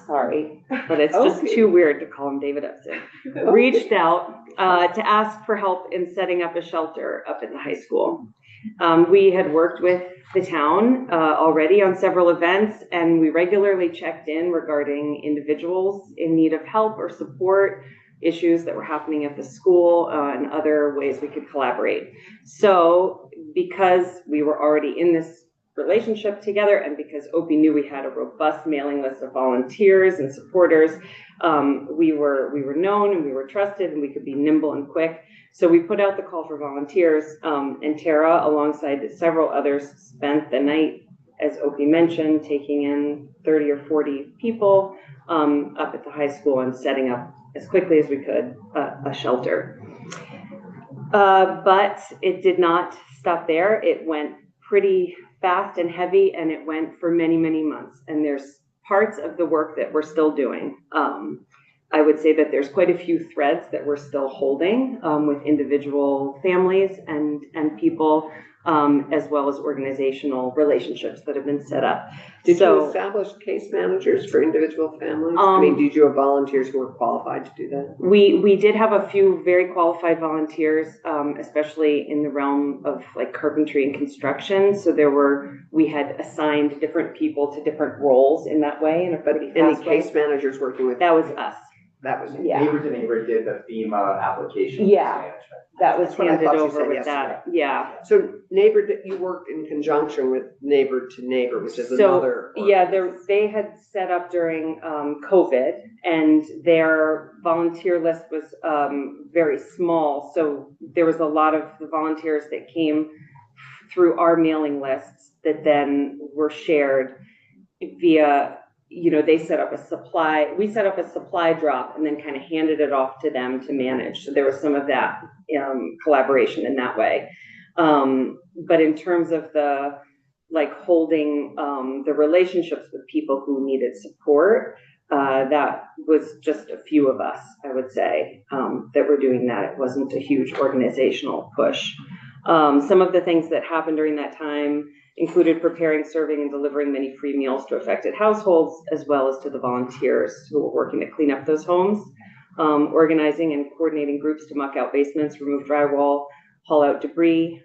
sorry, but it's just too weird to call him David Epson, reached out to ask for help in setting up a shelter up at the high school. We had worked with the town already on several events, and we regularly checked in regarding individuals in need of help or support, issues that were happening at the school, and other ways we could collaborate. So because we were already in this relationship together, and because Opie knew we had a robust mailing list of volunteers and supporters, we were known and we were trusted, and we could be nimble and quick. So we put out the call for volunteers, and Tara, alongside several others, spent the night, as Opie mentioned, taking in 30 or 40 people up at the high school and setting up as quickly as we could a shelter. But it did not stop there. It went pretty fast and heavy, and it went for many, many months. And there's parts of the work that we're still doing. I would say that there's quite a few threads that we're still holding with individual families and people, as well as organizational relationships that have been set up. Did you establish case managers for individual families? I mean, did you have volunteers who were qualified to do that? We did have a few very qualified volunteers, especially in the realm of like carpentry and construction. So we had assigned different people to different roles in that way. And any case managers working with? That was us. That was, yeah. Neighbor to Neighbor did the FEMA application. Yeah. Management. That was That's what I handed thought you over said with yesterday. that. Yeah. So you worked in conjunction with Neighbor to Neighbor, which is So, another. yeah, they had set up during COVID, and their volunteer list was very small. So there was a lot of the volunteers that came through our mailing lists that then were shared via, they set up we set up a supply drop and then kind of handed it off to them to manage. So there was some of that collaboration in that way. But in terms of the holding the relationships with people who needed support, that was just a few of us, I would say, that were doing that. It wasn't a huge organizational push. Some of the things that happened during that time included preparing, serving, and delivering many free meals to affected households, as well as to the volunteers who were working to clean up those homes, organizing and coordinating groups to muck out basements, remove drywall, haul out debris,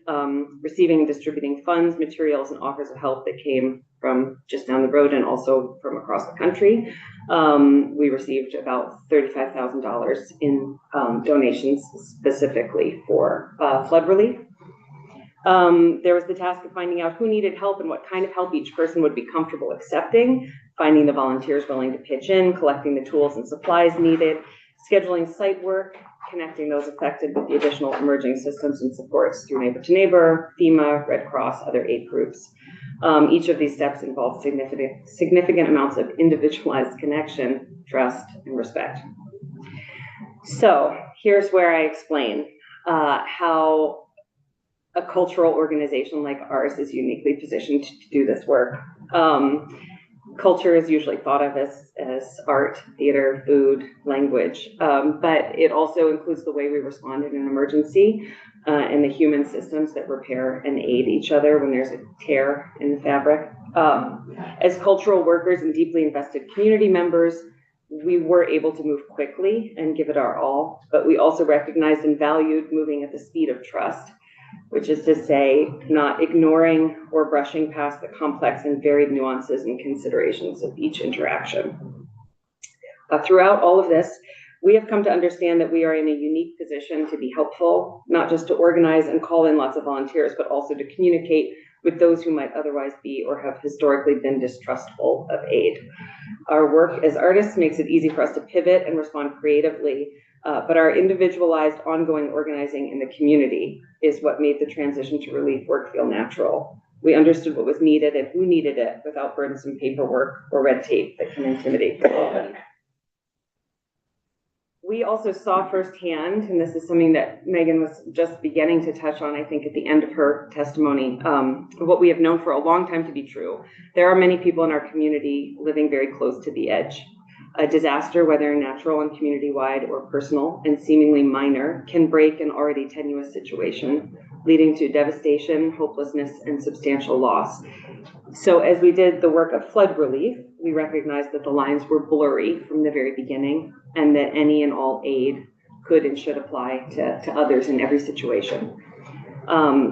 receiving and distributing funds, materials, and offers of help that came from just down the road and also from across the country. We received about $35,000 in donations specifically for flood relief. There was the task of finding out who needed help and what kind of help each person would be comfortable accepting, finding the volunteers willing to pitch in, collecting the tools and supplies needed, scheduling site work, connecting those affected with the additional emerging systems and supports through Neighbor to Neighbor, FEMA, Red Cross, other aid groups. Each of these steps involved significant amounts of individualized connection, trust, and respect. So here's where I explain how a cultural organization like ours is uniquely positioned to do this work. Culture is usually thought of as art, theater, food, language, but it also includes the way we respond in an emergency and the human systems that repair and aid each other when there's a tear in the fabric. As cultural workers and deeply invested community members, we were able to move quickly and give it our all, but we also recognized and valued moving at the speed of trust, which is to say, not ignoring or brushing past the complex and varied nuances and considerations of each interaction. Throughout all of this, we have come to understand that we are in a unique position to be helpful, not just to organize and call in lots of volunteers, but also to communicate with those who might otherwise be or have historically been distrustful of aid. Our work as artists makes it easy for us to pivot and respond creatively, but our individualized ongoing organizing in the community is what made the transition to relief work feel natural. We understood what was needed and who needed it without burdensome paperwork or red tape that can intimidate people. We also saw firsthand, and this is something that Megan was just beginning to touch on, I think, at the end of her testimony, what we have known for a long time to be true. There are many people in our community living very close to the edge. A disaster, whether natural and community-wide or personal and seemingly minor, can break an already tenuous situation, leading to devastation, hopelessness, and substantial loss. So as we did the work of flood relief, we recognized that the lines were blurry from the very beginning and that any and all aid could and should apply to others in every situation.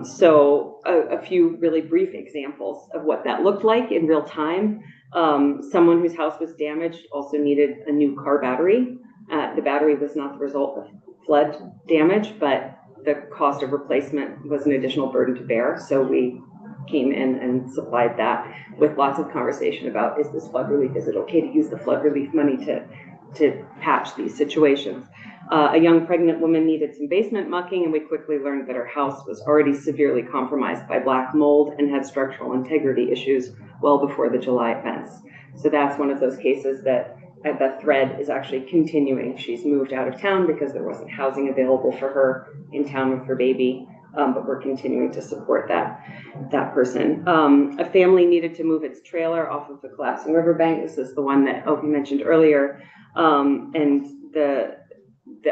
So a few really brief examples of what that looked like in real time. Someone whose house was damaged also needed a new car battery. The battery was not the result of flood damage, but the cost of replacement was an additional burden to bear. So we came in and supplied that with lots of conversation about, is this flood relief? Is it okay to use the flood relief money to patch these situations? A young pregnant woman needed some basement mucking, and we quickly learned that her house was already severely compromised by black mold and had structural integrity issues well before the July events. So that's one of those cases that the thread is actually continuing. She's moved out of town because there wasn't housing available for her in town with her baby. but we're continuing to support that person. A family needed to move its trailer off of the collapsing riverbank. This is the one that Opie mentioned earlier. And the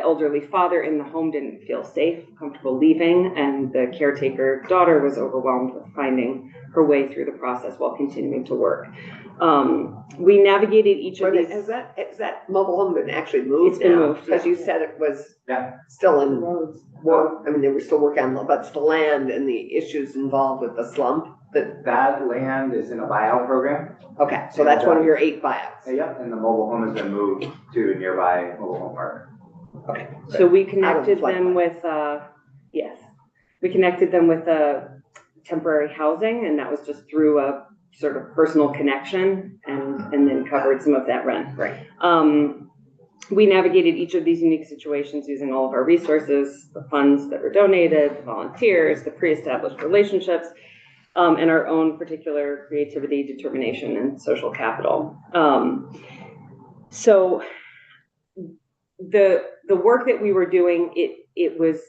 elderly father in the home didn't feel safe, comfortable leaving, and the caretaker daughter was overwhelmed with finding her way through the process while continuing to work. We navigated each of these. Has that mobile home been actually moved? It's been moved, Because yeah. you said it was still in work. I mean, they were still working on, but it's the land and the issues involved with the slump. That land is in a buyout program. Okay, so that's one of your 8 buyouts. Yep, and the mobile home has been moved to a nearby mobile home park. Okay. So we connected Out of them with, we connected them with temporary housing, and that was just through a sort of personal connection, and then covered some of that rent. Right. We navigated each of these unique situations using all of our resources, the funds that were donated, the volunteers, the pre-established relationships, and our own particular creativity, determination, and social capital. So the work that we were doing, it was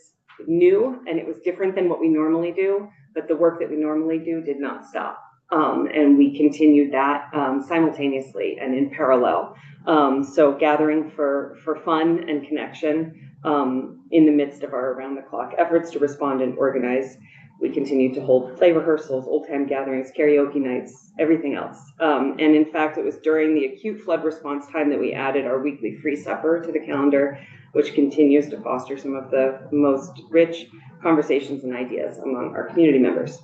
new and it was different than what we normally do, but the work that we normally do did not stop. And we continued that simultaneously and in parallel. So gathering for fun and connection in the midst of our around-the-clock efforts to respond and organize. We continued to hold play rehearsals, old-time gatherings, karaoke nights, everything else. And in fact, it was during the acute flood response time that we added our weekly free supper to the calendar, which continues to foster some of the most rich conversations and ideas among our community members.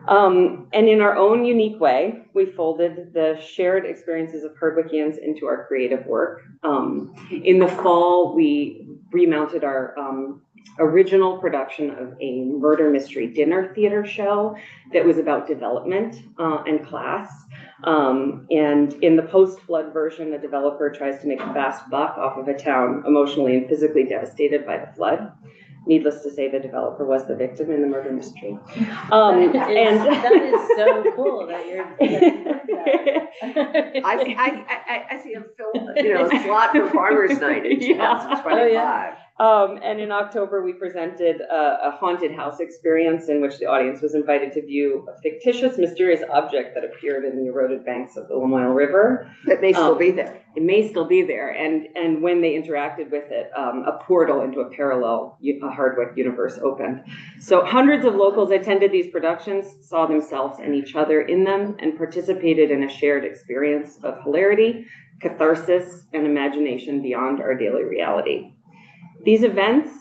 And in our own unique way, we folded the shared experiences of Hardwickians into our creative work. In the fall, we remounted our original production of a murder mystery dinner theater show that was about development and class. And in the post-flood version, a developer tries to make a fast buck off of a town emotionally and physically devastated by the flood. Needless to say, the developer was the victim in the murder mystery. And that is so cool that you're. I see a film, slot for Farmers Night in 2025. And in October, we presented a haunted house experience in which the audience was invited to view a fictitious, mysterious object that appeared in the eroded banks of the Lamoille River. That may still be there. It may still be there. And when they interacted with it, a portal into a parallel Hardwick universe opened. So hundreds of locals attended these productions, saw themselves and each other in them, and participated in a shared experience of hilarity, catharsis, and imagination beyond our daily reality. These events,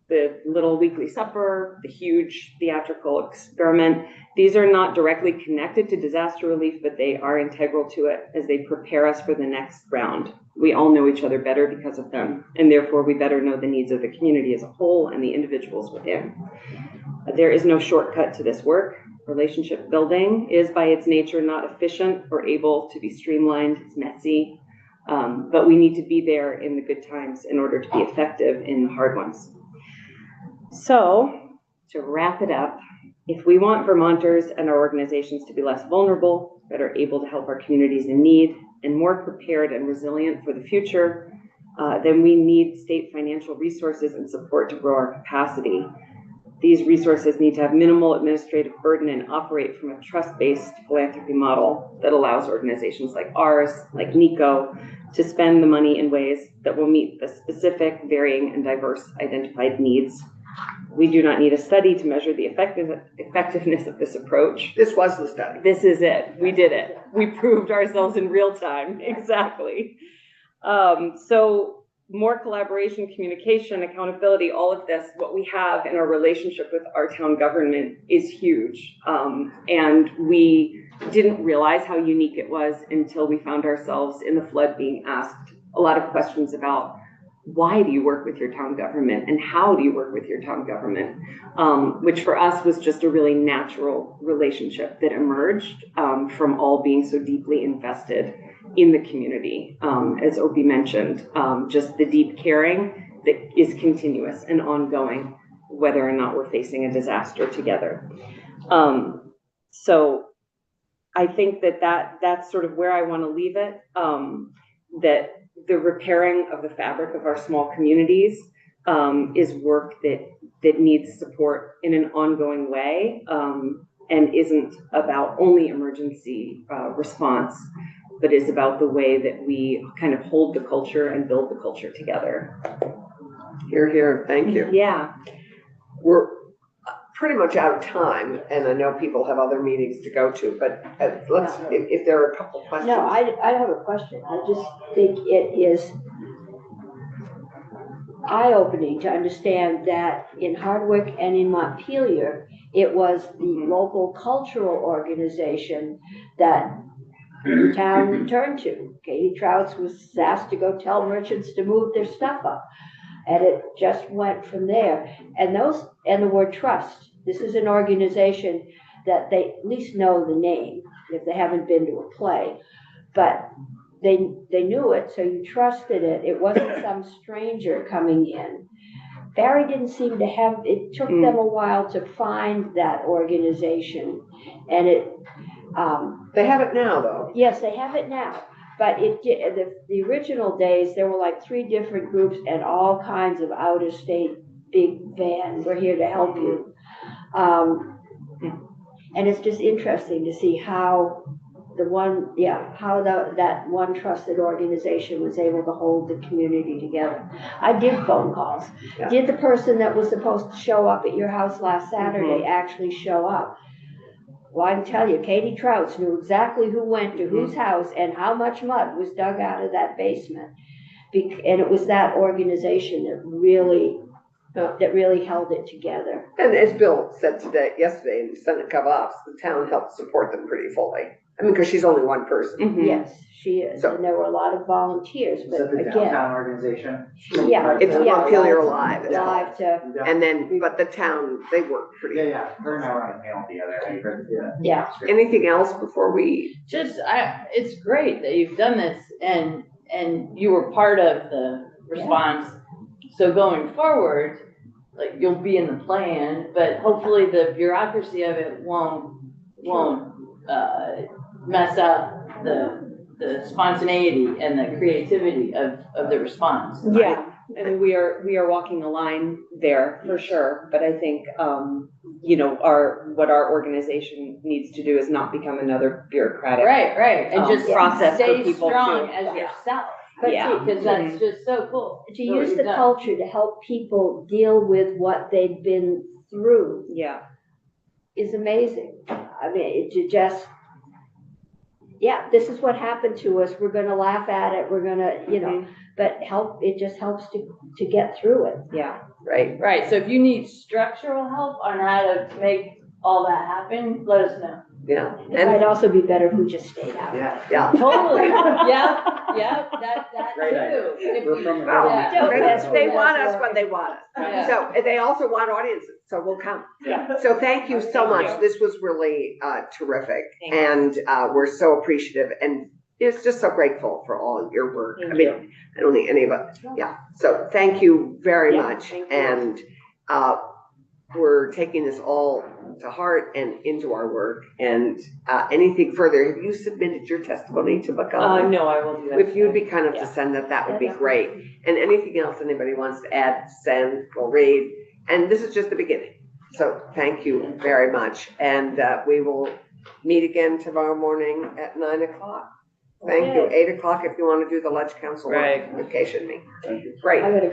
the little weekly supper, the huge theatrical experiment, these are not directly connected to disaster relief, but they are integral to it as they prepare us for the next round. We all know each other better because of them, and therefore we better know the needs of the community as a whole and the individuals within. There is no shortcut to this work. Relationship building is by its nature not efficient or able to be streamlined. It's messy. But we need to be there in the good times in order to be effective in the hard ones. So, to wrap it up, if we want Vermonters and our organizations to be less vulnerable, better able to help our communities in need, and more prepared and resilient for the future, then we need state financial resources and support to grow our capacity. These resources need to have minimal administrative burden and operate from a trust-based philanthropy model that allows organizations like ours, like NICO, to spend the money in ways that will meet the specific, varying, and diverse identified needs. We do not need a study to measure the effectiveness of this approach. This was the study. This is it. We did it. We proved ourselves in real time. Exactly. So more collaboration, communication, accountability, all of this, what we have in our relationship with our town government is huge. And we didn't realize how unique it was until we found ourselves in the flood being asked a lot of questions about why do you work with your town government and how do you work with your town government, which for us was just a really natural relationship that emerged from all being so deeply invested in the community. As Opie mentioned, just the deep caring that is continuous and ongoing, whether or not we're facing a disaster together. So I think that's sort of where I want to leave it, that the repairing of the fabric of our small communities is work that needs support in an ongoing way, and isn't about only emergency response, but is about the way that we kind of hold the culture and build the culture together. Here, thank you. Yeah. We're pretty much out of time, and I know people have other meetings to go to, but let's, if there are a couple questions. No, I have a question. I just think it is eye-opening to understand that in Hardwick and in Montpelier, it was the local cultural organization that the town turned to. Katie Trouts was asked to go tell merchants to move their stuff up. And it just went from there. And the word trust. This is an organization that they at least know the name if they haven't been to a play. But they knew it, so you trusted it. It wasn't some stranger coming in. Barry didn't seem to have, it took them a while to find that organization. And They have it now, though. yes, they have it now. But the original days, there were like 3 different groups and all kinds of out-of-state big vans. We're here to help you. And it's just interesting to see how that one trusted organization was able to hold the community together. I did phone calls. Yeah. Did the person that was supposed to show up at your house last Saturday actually show up? Well, I can tell you, Katie Trouts knew exactly who went to whose house and how much mud was dug out of that basement. And it was that organization that really held it together. And as Bill said yesterday in Senate Ops, the town helped support them pretty fully. I mean, because she's only one person. Yes, she is. So- And there were a lot of volunteers, Is but that the again, downtown organization? yeah. It's yeah, Montpelier Live. It's called. Live to, And then, but the town, they work pretty. Yeah, her and I were on a panel together. I heard, yeah. Anything else before we? It's great that you've done this and you were part of the response. So going forward, like you'll be in the plan, but hopefully the bureaucracy of it won't mess up the spontaneity and the creativity of the response. Yeah, I mean, we are walking a line there for sure, but I think, what our organization needs to do is not become another bureaucratic. Right, and just process for stay people strong to- as yeah. yourself. Yeah. Because that's just so cool. To what use you've the done. culture to help people deal with what they've been through Yeah. is amazing. I mean, this is what happened to us. We're gonna laugh at it. We're gonna, but it just helps to get through it. Yeah. Right, so if you need structural help on how to make all that happen, let us know. Yeah. It might also be better if we just stayed out. Yeah. Totally, yeah, that Great too. If We're you- from the Well, yeah. they want us when they want us. Yeah. So they also want audiences, so we'll come. Yeah. So thank you so much. This was really terrific. And we're so appreciative and it's just so grateful for all of your work. I mean, I don't think any of us, yeah. So thank you very much. thank you. And we're taking this all to heart and into our work. And anything further, have you submitted your testimony to Buckeye? No, I will do that. If you'd be kind enough to send that would be great. And anything else anybody wants to add, send, we'll read. And this is just the beginning. So thank you very much. And we will meet again tomorrow morning at 9 o'clock. Thank you. 8 o'clock if you want to do the Ledge Council Right. notification meeting. Great. I gotta